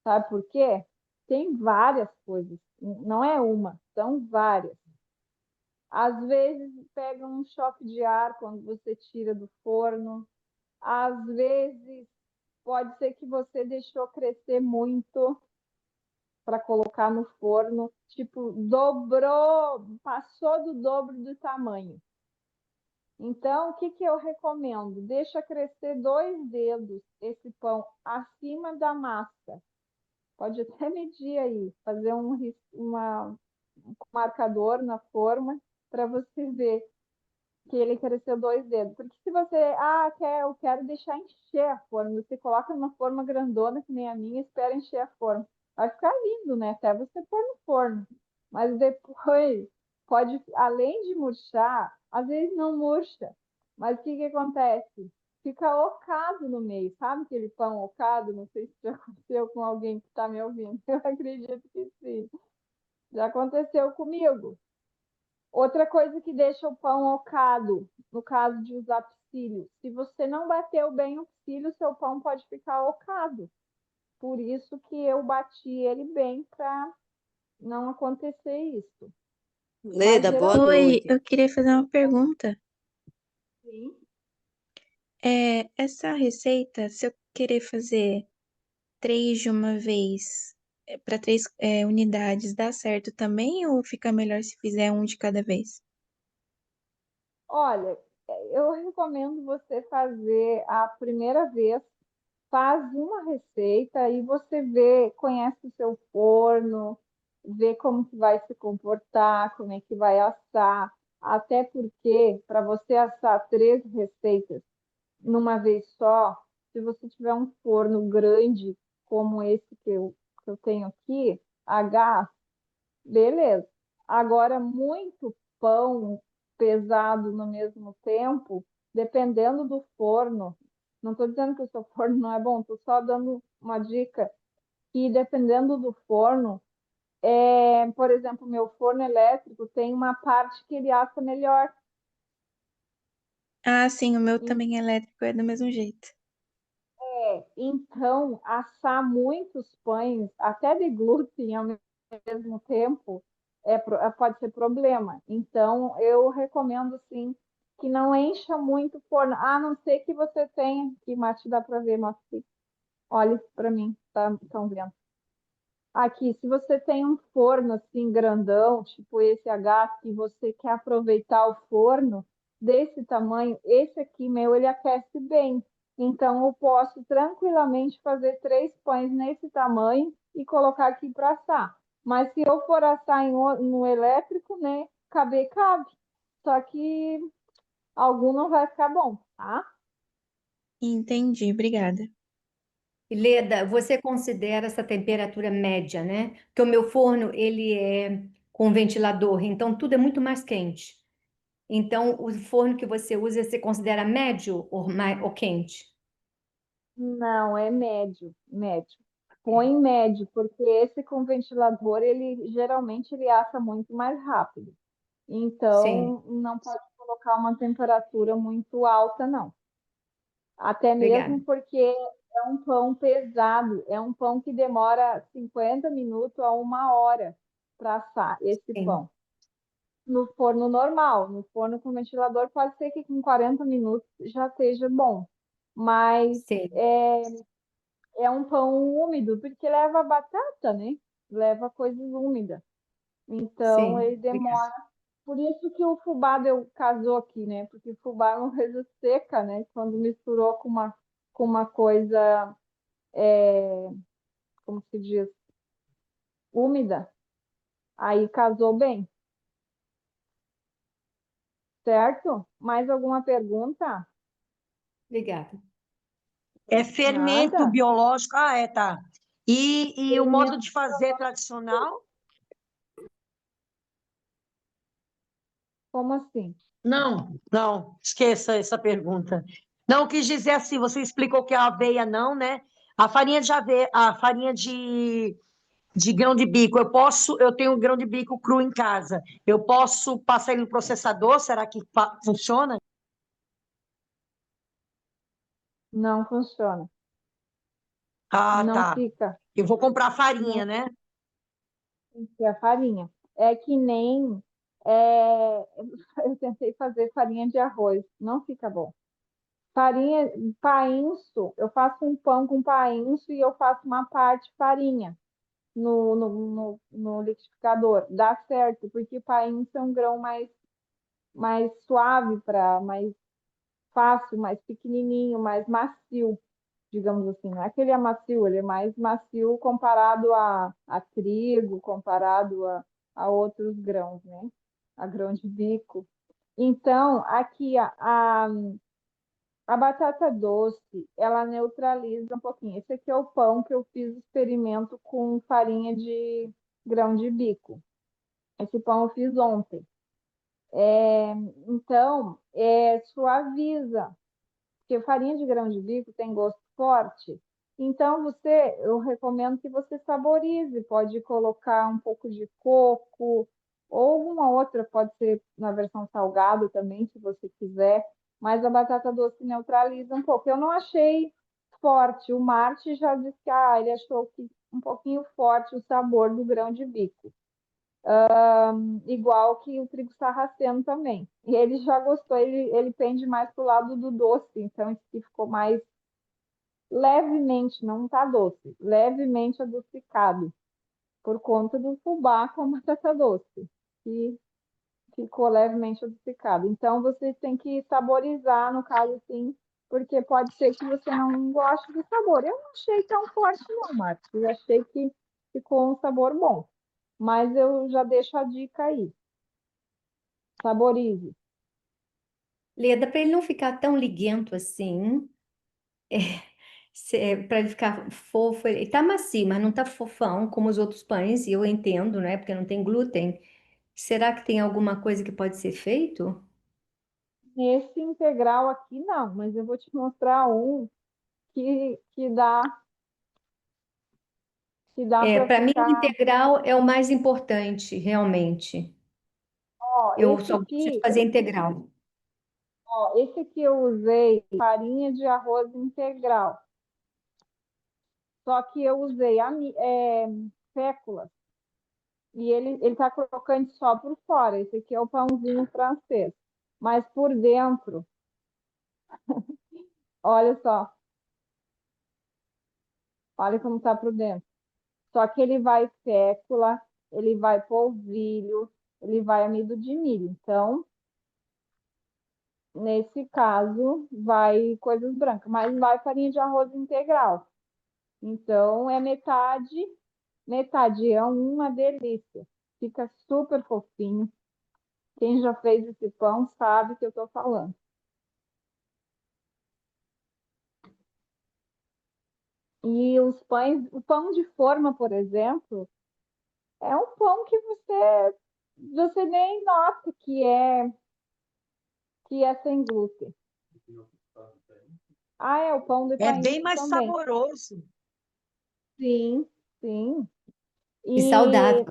Sabe por quê? Tem várias coisas. Não é uma, são várias. Às vezes pega um choque de ar quando você tira do forno. Às vezes pode ser que você deixou crescer muito para colocar no forno, tipo, dobrou, passou do dobro do tamanho. Então, o que que eu recomendo? Deixa crescer 2 dedos esse pão acima da massa. Pode até medir aí, fazer um marcador na forma para você ver que ele cresceu 2 dedos. Porque se você, eu quero deixar encher a forma, você coloca numa forma grandona, que nem a minha, e espera encher a forma. Vai ficar lindo, né? Até você pôr no forno. Mas depois, pode, além de murchar, às vezes não murcha. Mas o que que acontece? Fica ocado no meio, sabe aquele pão ocado? Não sei se já aconteceu com alguém que está me ouvindo. Eu acredito que sim. Já aconteceu comigo. Outra coisa que deixa o pão ocado, no caso de usar psyllium, se você não bateu bem o psyllium, seu pão pode ficar ocado. Por isso que eu bati ele bem para não acontecer isso. Mas Leda, boa geralmente, Oi, noite. eu queria fazer uma pergunta. sim. Essa receita, se eu querer fazer 3 de uma vez, para 3 unidades, dá certo também ou fica melhor se fizer um de cada vez? Olha, eu recomendo você fazer a primeira vez, faz uma receita e você vê, conhece o seu forno, vê como que vai se comportar, como é que vai assar. Até porque, para você assar 3 receitas numa vez só, se você tiver um forno grande, como esse que eu tenho aqui, a gás, beleza. Agora, muito pão pesado no mesmo tempo, dependendo do forno, Não estou dizendo que o seu forno não é bom, estou só dando uma dica que dependendo do forno, por exemplo, meu forno elétrico tem uma parte que ele assa melhor. Ah, sim, o meu En- também é elétrico, é do mesmo jeito. Então, assar muitos pães, até de glúten ao mesmo tempo, pode ser problema. Então, eu recomendo, sim, que não encha muito o forno, a não ser que você tenha, que Mati dá para ver, Mati, olha para mim, tá, estão vendo. Aqui, se você tem um forno assim grandão, tipo esse a gás, que você quer aproveitar o forno desse tamanho, esse aqui meu, ele aquece bem. Então, eu posso tranquilamente fazer 3 pães nesse tamanho e colocar aqui para assar. Mas se eu for assar no elétrico, né, cabe, cabe. Só que algum não vai ficar bom, tá? Entendi, obrigada. E, Leda, você considera essa temperatura média, né? Porque o meu forno, ele é com ventilador, então tudo é muito mais quente. Então, o forno que você usa, você considera médio ou quente? Não, é médio, médio. Põe médio, porque esse com ventilador, ele geralmente ele assa muito mais rápido. Sim, Então, não pode colocar uma temperatura muito alta, não. Até mesmo obrigada. porque é um pão pesado, é um pão que demora 50 minutos a 1 hora para assar esse Sim, pão. No forno normal, no forno com ventilador, pode ser que com 40 minutos já esteja bom. Mas sim, é um pão úmido, porque leva batata, né? Leva coisas úmidas. Então, sim, ele obrigada. demora. Por isso que o fubá casou aqui, né? Porque o fubá é uma coisa seca, né? Quando misturou com uma coisa, como se diz, úmida, aí casou bem, certo? Mais alguma pergunta? Obrigada. É fermento Nada? biológico. Ah, é, tá. E o modo Fermento de fazer tradicional? como assim? Não, não, esqueça essa pergunta. Não quis dizer assim, você explicou que a aveia não, né? A farinha de aveia, a farinha de grão de bico, eu tenho grão de bico cru em casa. Eu posso passar ele no processador? Será que funciona? Não funciona. Ah, Não tá. fica. Eu vou comprar farinha, Não né? tem que ser a farinha. É que nem. é, eu tentei fazer farinha de arroz, não fica bom. Farinha, painço, eu faço um pão com painço e eu faço uma parte farinha no liquidificador. Dá certo, porque painço é um grão mais suave, mais fácil, mais pequenininho, mais macio, digamos assim. Não é que ele é macio, ele é mais macio comparado a trigo, comparado a outros grãos, né? A grão de bico. Então, aqui a batata doce, ela neutraliza um pouquinho. Esse aqui é o pão que eu fiz experimento com farinha de grão de bico. Esse pão eu fiz ontem. Então, suaviza, porque farinha de grão de bico tem gosto forte. Então, eu recomendo que você saborize. Pode colocar um pouco de coco, ou alguma outra, pode ser na versão salgada também, se você quiser. Mas a batata doce neutraliza um pouco. Eu não achei forte. O Marte já disse que ele achou que um pouquinho forte o sabor do grão de bico. Igual que o trigo sarraceno também. E ele já gostou, ele pende mais pro lado do doce, então esse aqui ficou mais levemente, não tá doce, levemente adocicado, por conta do fubá com a batata doce, que ficou levemente adocicado. Então você tem que saborizar, no caso assim, porque pode ser que você não goste do sabor. Eu não achei tão forte não, Marcos. Eu achei que ficou um sabor bom. Mas eu já deixo a dica aí. Saborize. Leda, para ele não ficar tão liguento assim, para ele ficar fofo, ele tá macio, mas não tá fofão como os outros pães, e eu entendo, né? Porque não tem glúten. Será que tem alguma coisa que pode ser feito? Nesse integral aqui, não, mas eu vou te mostrar um que dá para Para mim, o ficar. integral é o mais importante, realmente. Ó, Eu esse só gosto de aqui, fazer integral. ó, esse aqui eu usei farinha de arroz integral. Só que eu usei fécula. E ele tá crocante só por fora. Esse aqui é o pãozinho francês. Mas por dentro, olha só, olha como tá por dentro. Só que ele vai fécula, ele vai polvilho, ele vai amido de milho. Então, nesse caso, vai coisas brancas, mas vai farinha de arroz integral. Então, é metade, metade. É uma delícia. Fica super fofinho. Quem já fez esse pão sabe o que eu estou falando. E os pães, o pão de forma, por exemplo, é um pão que você nem nota que é sem glúten. Ah, é o pão de É bem painço mais também. saboroso. Sim, sim. E saudável.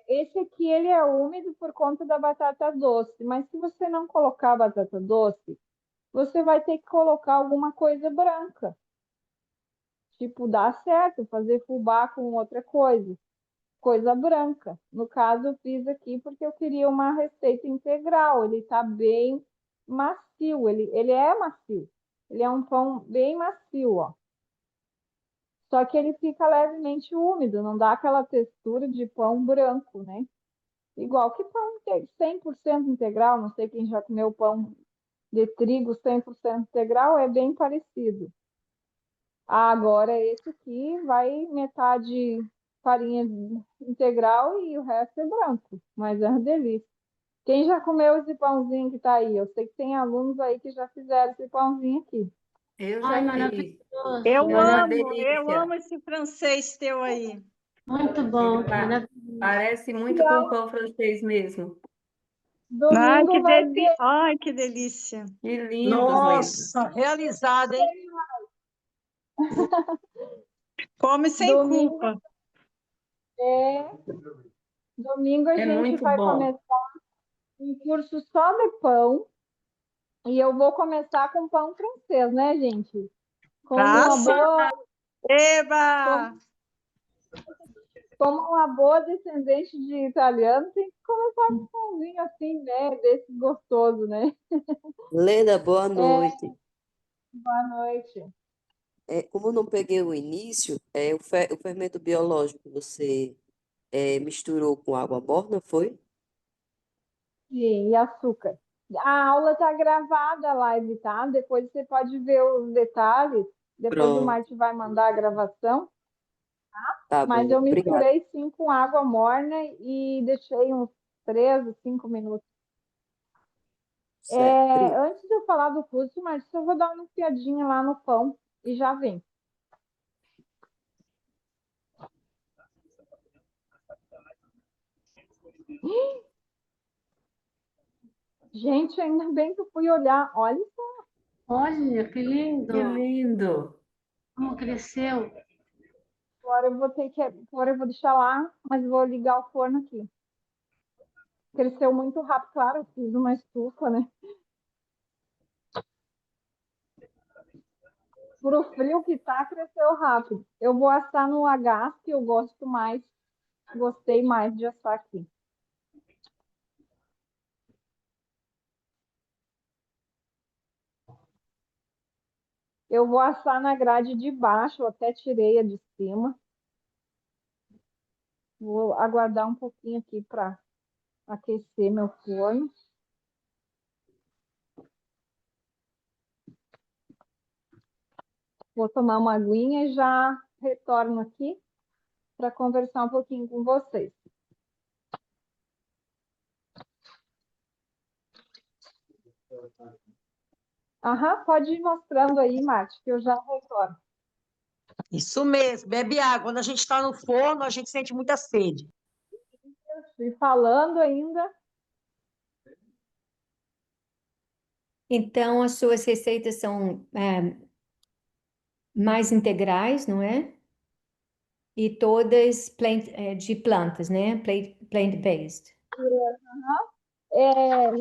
Esse aqui ele é úmido por conta da batata doce, mas se você não colocar batata doce, você vai ter que colocar alguma coisa branca. Tipo, dá certo fazer fubá com outra coisa branca. No caso, eu fiz aqui porque eu queria uma receita integral. Ele está bem macio, ele é macio. Ele é um pão bem macio, ó. Só que ele fica levemente úmido, não dá aquela textura de pão branco, né? Igual que pão 100% integral, não sei quem já comeu pão de trigo 100% integral, é bem parecido. Agora, esse aqui vai metade farinha integral e o resto é branco, mas é uma delícia. Quem já comeu esse pãozinho que tá aí? Eu sei que tem alunos aí que já fizeram esse pãozinho aqui. Eu Ai, já fiz. maravilhoso. Foi uma Eu delícia. amo esse francês teu aí. Muito Ele bom, maravilhoso. parece E muito com pão francês mesmo. domingo vai ter. Ai, que delícia. Que lindos, Leda. Nossa, realizada, hein? Come sem Domingo, culpa. é, domingo a É gente muito vai bom. começar um curso só de pão. E eu vou começar com pão francês, né, gente? Como uma Passa. boa, Eba! como, como uma boa descendente de italiano, tem que começar com um pãozinho assim, né? Desse gostoso, né? Leda, boa noite. Boa noite. Como eu não peguei o início, o fermento biológico você misturou com água morna, foi? Sim, e açúcar. A aula está gravada, a live, tá? Depois você pode ver os detalhes. Depois o Pronto, Marte vai mandar a gravação. tá Mas bom. eu Obrigado. misturei sim com água morna e deixei uns 3 ou 5 minutos. Certo. Antes de eu falar do curso, mas eu vou dar uma espiadinha lá no pão e já vem. Gente, ainda bem que eu fui olhar. Olha só, Olha, que lindo. Que lindo. Como cresceu. agora eu vou deixar lá, mas vou ligar o forno aqui. Cresceu muito rápido, claro, eu fiz uma estufa, né? Pro frio que tá, cresceu rápido. Eu vou assar no a gás, que eu gostei mais de assar aqui. Eu vou assar na grade de baixo, eu até tirei a de cima. Vou aguardar um pouquinho aqui para aquecer meu forno. Vou tomar uma aguinha e já retorno aqui para conversar um pouquinho com vocês. Aham, pode ir mostrando aí, Marte, que eu já retorno. Isso mesmo, bebe água. Quando a gente está no forno, a gente sente muita sede. E falando ainda, Então, as suas receitas são mais integrais, não é? E todas de plantas, né? Plant-based.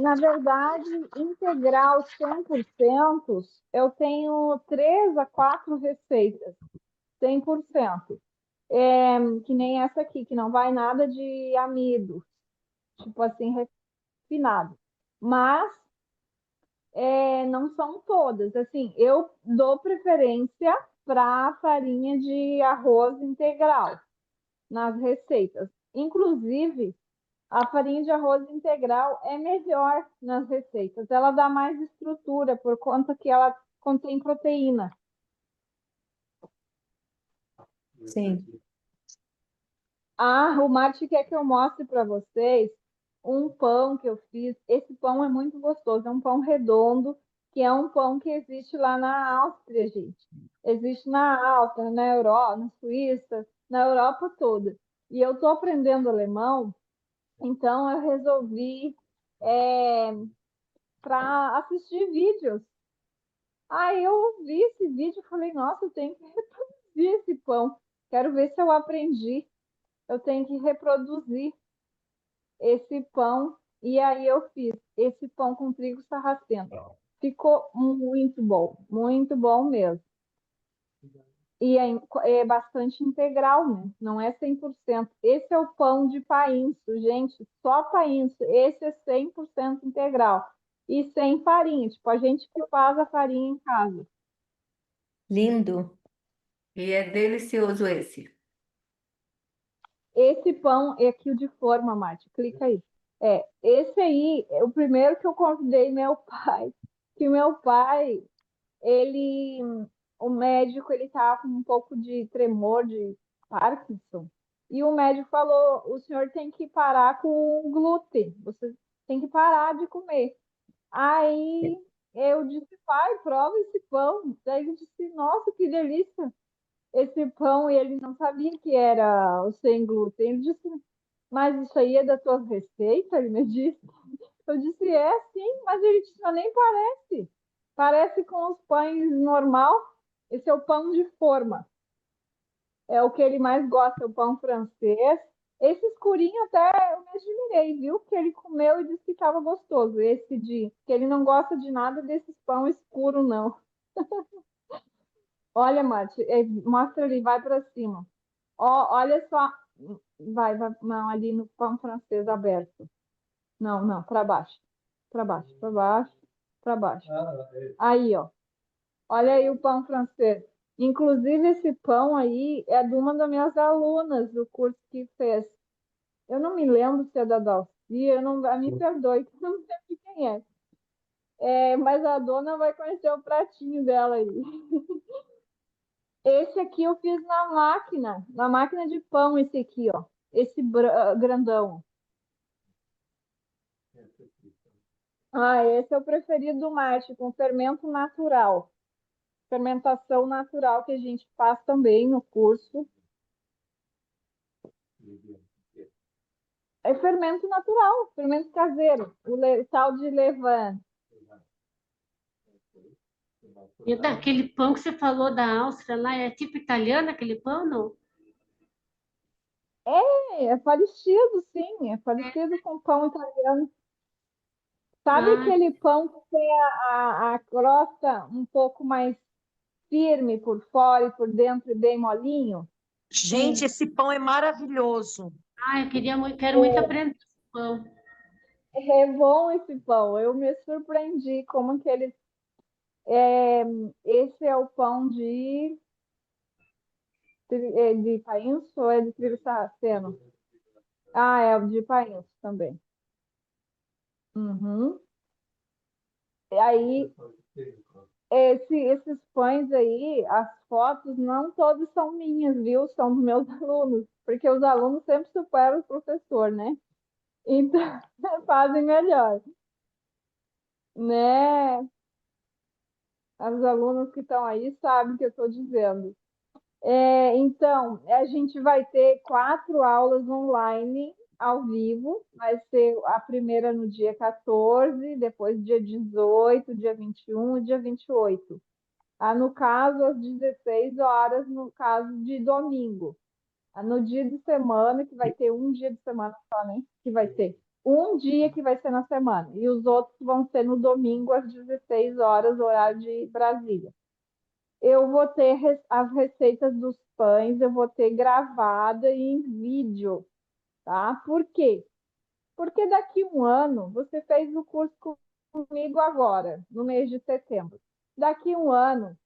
Na verdade, integral 100%, eu tenho 3 a 4 receitas, 100%. Que nem essa aqui, que não vai nada de amido, tipo assim, refinado. Mas não são todas. Assim, eu dou preferência para farinha de arroz integral nas receitas. Inclusive, a farinha de arroz integral é melhor nas receitas. Ela dá mais estrutura por conta que ela contém proteína. Sim. O Marte quer que eu mostre para vocês um pão que eu fiz. Esse pão é muito gostoso, é um pão redondo, que é um pão que existe lá na Áustria, gente. Existe na Áustria, na Europa, na Suíça, na Europa toda. E eu estou aprendendo alemão, então eu resolvi para assistir vídeos. Aí eu vi esse vídeo e falei, nossa, eu tenho que reproduzir esse pão. Quero ver se eu aprendi. Eu tenho que reproduzir esse pão. E aí eu fiz esse pão com trigo sarraceno. Ficou muito bom mesmo. E é bastante integral, né? Não é 100%. Esse é o pão de painço, gente, só painço. Esse é 100% integral. E sem farinha, tipo, a gente que faz a farinha em casa. Lindo. E é delicioso esse. Esse pão é aqui o de forma, Marte, clica aí. Esse aí é o primeiro que eu convidei meu pai, que meu pai, ele, o médico, ele tava com um pouco de tremor de Parkinson, e o médico falou, o senhor tem que parar com o glúten, você tem que parar de comer. Aí eu disse, pai, prova esse pão. Daí ele disse, nossa, que delícia esse pão, e ele não sabia que era o sem glúten. Ele disse, mas isso aí é da tua receita? Ele me disse. Eu disse, é sim, mas ele disse, mas nem parece. Parece com os pães normal. Esse é o pão de forma. É o que ele mais gosta, o pão francês. Esse escurinho até eu me admirei, viu? Que ele comeu e disse que estava gostoso. Esse que ele não gosta de nada desses pão escuro, não. Olha, Mate, mostra ali, vai para cima. Olha só, vai, não, ali no pão francês aberto. Não, para baixo. Para baixo, para baixo, para baixo. Aí, ó. Olha aí o pão francês. Inclusive, esse pão aí é de uma das minhas alunas do curso que fez. Eu não me lembro se é da Dalcia, me perdoe, que eu não sei de quem é. Mas a dona vai conhecer o pratinho dela aí. Esse aqui eu fiz na máquina de pão, esse aqui, ó. Esse grandão. Esse é o preferido do Marte, com fermento natural. Fermentação natural que a gente faz também no curso. É fermento natural, fermento caseiro, o tal de levain. E aquele pão que você falou da Áustria lá, é tipo italiano aquele pão, não? É parecido, sim, é parecido com pão italiano. Sabe aquele pão que tem a crosta um pouco mais firme por fora e por dentro e bem molinho? Gente, esse pão é maravilhoso. Eu quero muito aprender esse pão. É bom esse pão. Eu me surpreendi como que eles. Esse é o pão de painço ou é de trigo sarraceno? É o de painço também. Uhum. E aí, esses pães aí, as fotos, não todas são minhas, viu? São dos meus alunos, porque os alunos sempre superam o professor, né? Então, fazem melhor, né? Os alunos que estão aí sabem o que eu estou dizendo. Então, a gente vai ter 4 aulas online ao vivo, vai ser a primeira no dia 14, depois dia 18, dia 21 e dia 28. No caso, às 16 horas, no caso de domingo. No dia de semana, que vai ter um dia de semana só, né? Que vai ter um dia que vai ser na semana. E os outros vão ser no domingo, às 16 horas, horário de Brasília. Eu vou ter as receitas dos pães, eu vou ter gravada em vídeo, tá? Por quê? Porque daqui um ano, você fez o curso comigo agora, no mês de setembro. Daqui um ano,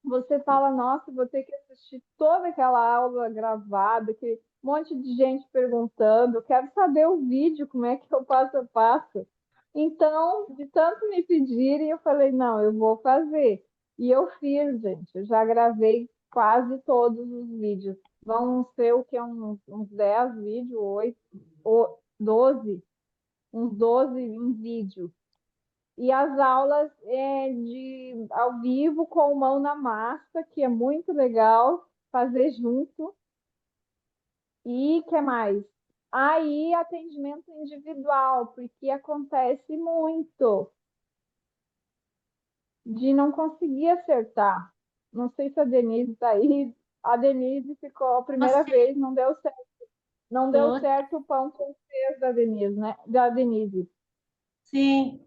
você fala, nossa, vou ter que assistir toda aquela aula gravada, que um monte de gente perguntando, quero saber o vídeo, como é que eu passo a passo. Então, de tanto me pedirem, eu falei, não, eu vou fazer. E eu fiz, gente, eu já gravei quase todos os vídeos. Vão ser o que? Uns 10 vídeos, 8, ou 12, uns 12 em vídeo. E as aulas ao vivo com mão na massa, que é muito legal fazer junto. E que mais? Aí, atendimento individual, porque acontece muito de não conseguir acertar. Não sei se a Denise está aí. A Denise ficou a primeira vez, não deu certo. Não deu certo o pão francês da Denise, né? Da Denise. Sim.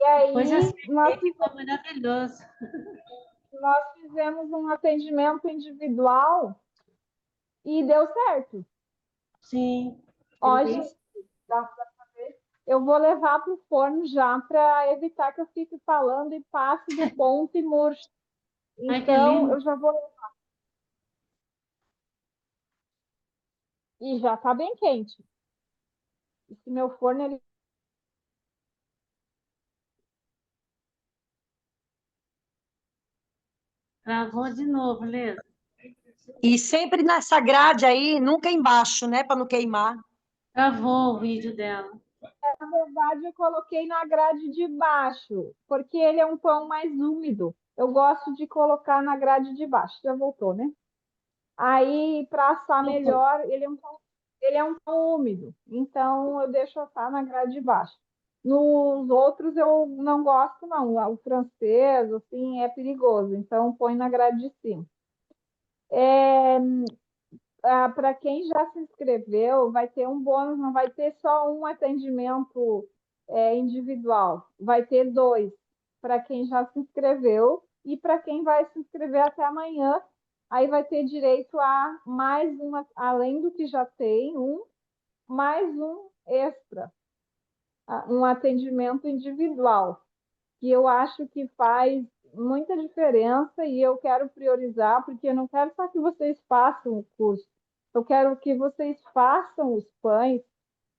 E aí, Depois eu sei que ficou maravilhoso. nós fizemos um atendimento individual e deu certo. Sim. Ó, gente, dá para fazer. Eu vou levar para o forno já para evitar que eu fique falando e passe do ponto e murche. Ai, que Então, lindo. eu já vou levar. E já está bem quente. Esse meu forno, ele... Travou de novo, Leda. E sempre nessa grade aí, nunca embaixo, né? Para não queimar. Travou o vídeo dela. Na verdade, eu coloquei na grade de baixo, porque ele é um pão mais úmido. Eu gosto de colocar na grade de baixo. Já voltou, né? Aí, para assar melhor, ele é um pão úmido. Então, eu deixo assar na grade de baixo. Nos outros, eu não gosto, não. O francês, assim, é perigoso. Então, põe na grade de cima. Para quem já se inscreveu, vai ter um bônus, não vai ter só um atendimento individual, vai ter 2 para quem já se inscreveu e para quem vai se inscrever até amanhã, aí vai ter direito a mais uma, além do que já tem, mais um extra, um atendimento individual, que eu acho que faz muita diferença e eu quero priorizar, porque eu não quero só que vocês façam o curso, eu quero que vocês façam os pães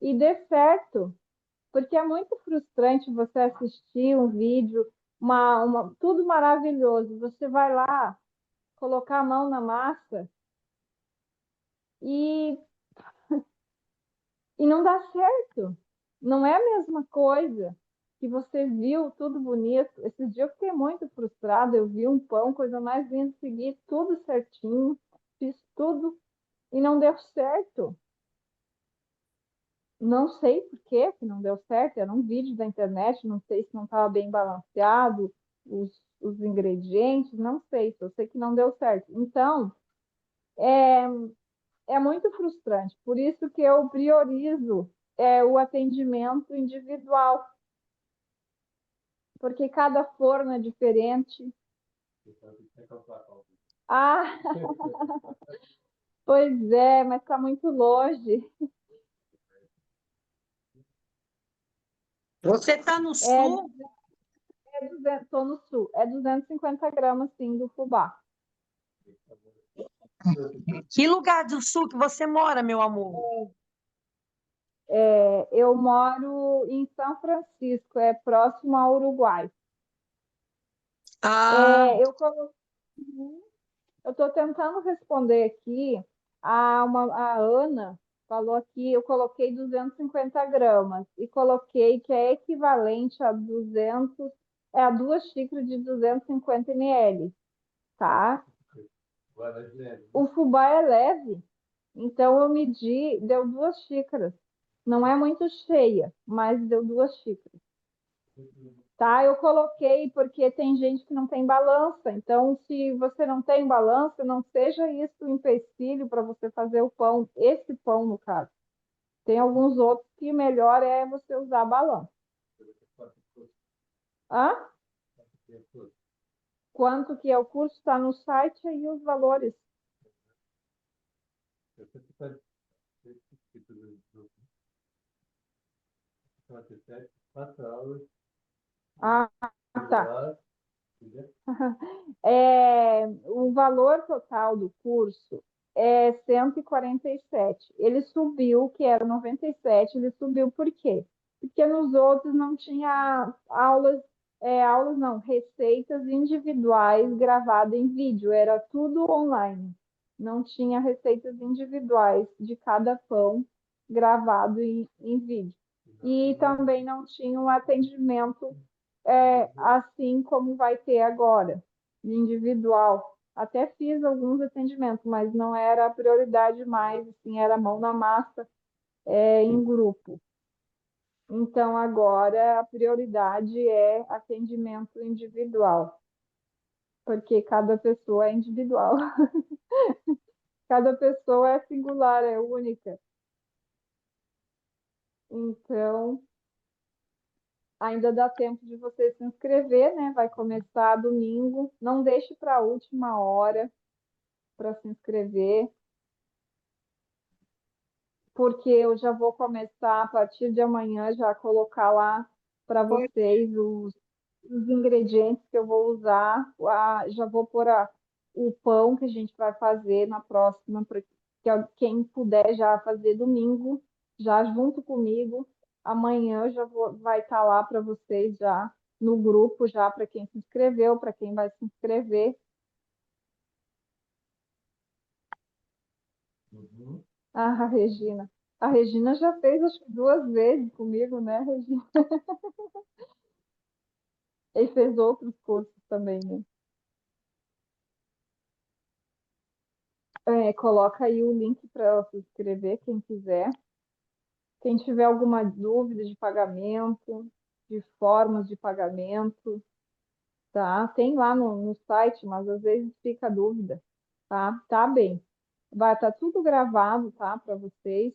e dê certo, porque é muito frustrante você assistir um vídeo, tudo maravilhoso, você vai lá, colocar a mão na massa e não dá certo. Não é a mesma coisa que você viu tudo bonito. Esse dia eu fiquei muito frustrada. Eu vi um pão, coisa mais linda, segui tudo certinho, fiz tudo e não deu certo. Não sei por que não deu certo. Era um vídeo da internet, não sei se não estava bem balanceado os ingredientes, não sei. Só sei que não deu certo. Então, é muito frustrante. Por isso que eu priorizo o atendimento individual, porque cada forno é diferente. Ah, pois é, mas está muito longe. Você está no sul? Estou no sul. É 250 gramas, sim, do fubá. Que lugar do sul que você mora, meu amor? Eu moro em São Francisco, é próximo ao Uruguai. Eu estou tentando responder aqui. A Ana falou aqui, eu coloquei 250 gramas e coloquei que é equivalente a 2 xícaras de 250 ml, tá? O fubá é leve. Então, eu medi, deu 2 xícaras. Não é muito cheia, mas deu 2 xícaras. Tá? Eu coloquei porque tem gente que não tem balança. Então, se você não tem balança, não seja isso um empecilho para você fazer o pão, esse pão, no caso. Tem alguns outros que melhor é você usar balança. Hã? Quanto que é o curso? Está no site aí os valores. Ah, tá. O valor total do curso é 147. Ele subiu, que era 97, ele subiu por quê? Porque nos outros não tinha aulas, aulas não, receitas individuais gravadas em vídeo, era tudo online. Não tinha receitas individuais de cada pão gravado em vídeo. E também não tinha um atendimento assim como vai ter agora, individual. Até fiz alguns atendimentos, mas não era a prioridade mais, assim, era mão na massa, em grupo. Então, agora a prioridade é atendimento individual, porque cada pessoa é individual. Cada pessoa é singular, é única. Então, ainda dá tempo de você se inscrever, né? Vai começar domingo. Não deixe para a última hora para se inscrever, porque eu já vou começar a partir de amanhã já a colocar lá para vocês os ingredientes que eu vou usar. Já vou pôr o pão que a gente vai fazer na próxima, para quem puder já fazer domingo, já junto comigo. Amanhã eu já vai estar lá para vocês já no grupo, já para quem se inscreveu, para quem vai se inscrever. Ah, a Regina. A Regina já fez acho que 2 vezes comigo, né, Regina? E fez outros cursos também, né? Coloca aí o link para se inscrever, quem quiser. Quem tiver alguma dúvida de pagamento, de formas de pagamento, tá? Tem lá no site, mas às vezes fica a dúvida, tá? Tá bem. Vai estar tudo gravado, tá? Para vocês.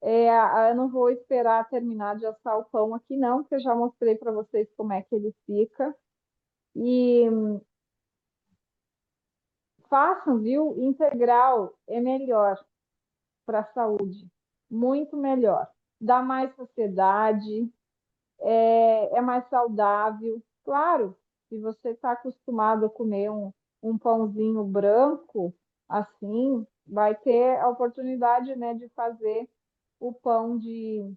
Eu não vou esperar terminar de assar o pão aqui, não, porque eu já mostrei para vocês como é que ele fica. E façam, viu? Integral é melhor para a saúde, muito melhor. Dá mais saciedade, é mais saudável. Claro, se você está acostumado a comer um pãozinho branco, assim, vai ter a oportunidade, né, de fazer o pão de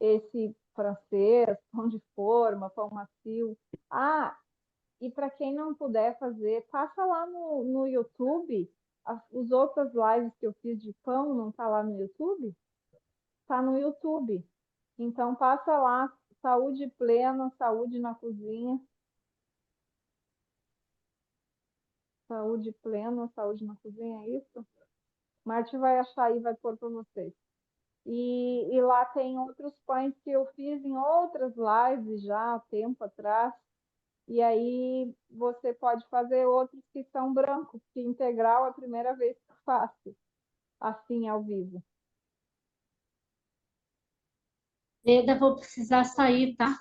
esse francês, pão de forma, pão macio. Ah, e para quem não puder fazer, passa lá no YouTube. Os outras lives que eu fiz de pão, não está lá no YouTube? Está no YouTube. Então passa lá, saúde plena, saúde na cozinha. Saúde plena, saúde na cozinha, é isso? Marte vai achar e vai pôr para vocês. E lá tem outros pães que eu fiz em outras lives já há tempo atrás. E aí você pode fazer outros que são brancos, que integral é a primeira vez que eu faço, assim, ao vivo. Leda, vou precisar sair, tá?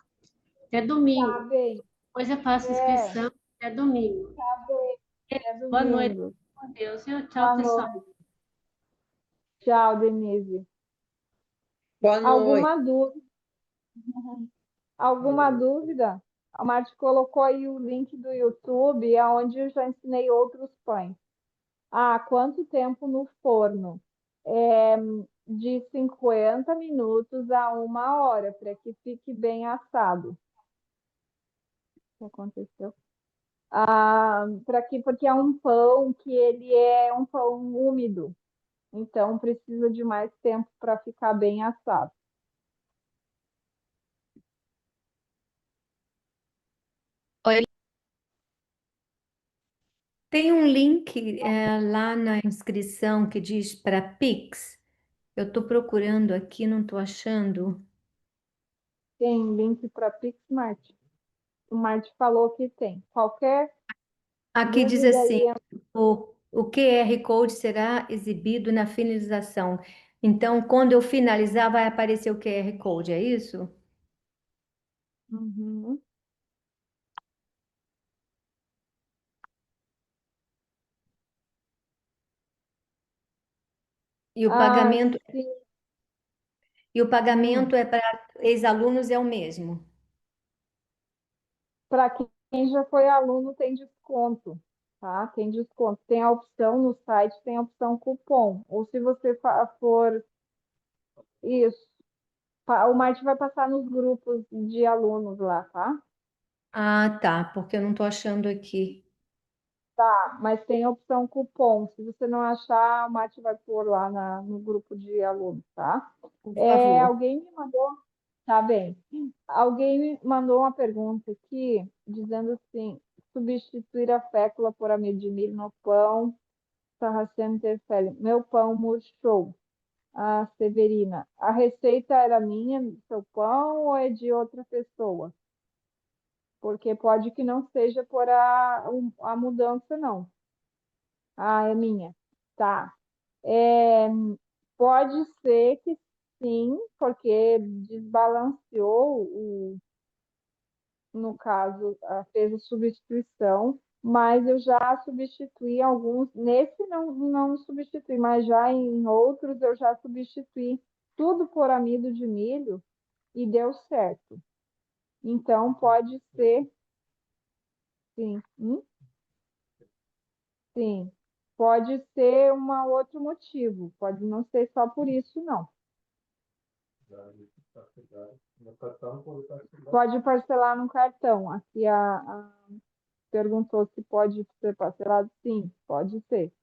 Até Tá domingo. bem. Depois eu faço inscrição até domingo. Tá bem. É Boa noite, domingo. com Deus, viu? Tchau, Boa pessoal. noite. Tchau, Denise. Boa noite. Alguma dúvida? Alguma dúvida? A Marte colocou aí o link do YouTube, onde eu já ensinei outros pães. Quanto tempo no forno? De 50 minutos a 1 hora, para que fique bem assado. O que aconteceu? Porque é um pão que ele é um pão úmido, então precisa de mais tempo para ficar bem assado. Oi, Tem um link lá na inscrição que diz para Pix. Eu estou procurando aqui, não estou achando. Tem link para PixMart. O Marte falou que tem. Qualquer Aqui diz dúvida assim: aí, o QR Code será exibido na finalização. Então, quando eu finalizar, vai aparecer o QR Code, é isso? uhum. E o Ah, pagamento, sim. e o pagamento é para ex-alunos é o mesmo. Para quem já foi aluno, tem desconto, tá? Tem desconto. Tem a opção no site, tem a opção cupom. Ou se você for isso, o Marte vai passar nos grupos de alunos lá, tá? Ah, tá, porque eu não estou achando aqui. Tá, mas tem a opção cupom. Se você não achar, o Mate vai pôr lá no grupo de alunos, tá? Por favor. Alguém me mandou, tá bem. Alguém me mandou uma pergunta aqui, dizendo assim, substituir a fécula por amido de milho no pão, sarraceno interfere. Meu pão murchou. A Severina, a receita era minha, do seu pão, ou é de outra pessoa? Porque pode que não seja por a mudança, não. Ah, é minha. Tá. É, pode ser que sim, porque desbalanceou, no caso, fez a substituição, mas eu já substituí alguns. Nesse não substituí, mas já em outros eu já substituí tudo por amido de milho e deu certo. Então, pode ser, sim. Sim. Pode ser um outro motivo, pode não ser só por isso, não. Pode parcelar no cartão. Aqui perguntou se pode ser parcelado. Sim, pode ser.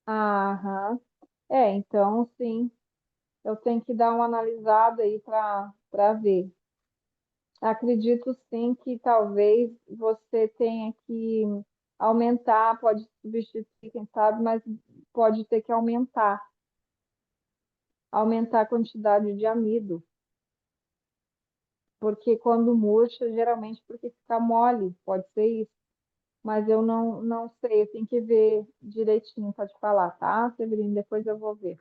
Aham. Então, sim, eu tenho que dar uma analisada aí para ver. Acredito sim que talvez você tenha que aumentar, pode substituir, quem sabe, mas pode ter que aumentar a quantidade de amido, porque quando murcha, geralmente porque fica mole, pode ser isso. Mas eu não sei, eu tenho que ver direitinho para te falar, tá, Severino? Depois eu vou ver.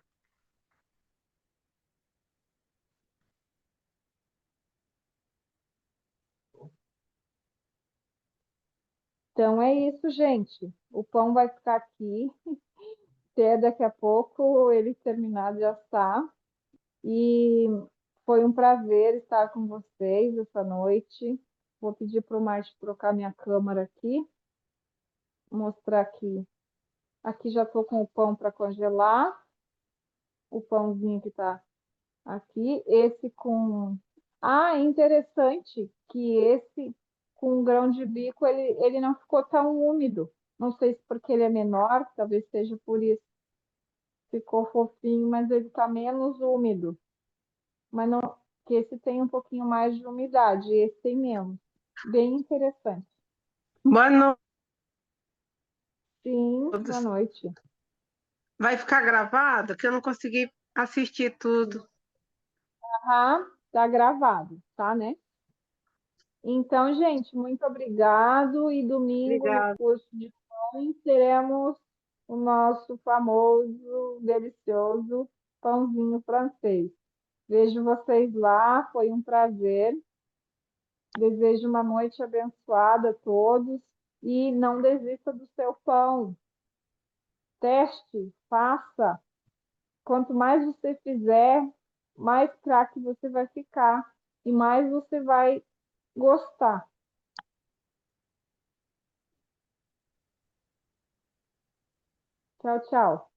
Então é isso, gente. O pão vai ficar aqui. Até daqui a pouco ele terminar de assar. E foi um prazer estar com vocês essa noite. Vou pedir para o Márcio trocar minha câmera aqui, mostrar aqui. Aqui já estou com o pão para congelar, o pãozinho que está aqui. Esse com. Ah, é interessante que esse com grão de bico ele não ficou tão úmido. Não sei se porque ele é menor, talvez seja por isso. Ficou fofinho, mas ele está menos úmido. Mas não, que esse tem um pouquinho mais de umidade, esse tem menos. Bem interessante. Boa noite. Sim, boa noite. Vai ficar gravado? Que eu não consegui assistir tudo. Aham, tá gravado, tá, né? Então, gente, muito obrigado. E domingo, no Obrigada. curso de pães, teremos o nosso famoso, delicioso pãozinho francês. Vejo vocês lá, foi um prazer. Desejo uma noite abençoada a todos e não desista do seu pão. Teste, faça. Quanto mais você fizer, mais craque você vai ficar e mais você vai gostar. Tchau, tchau.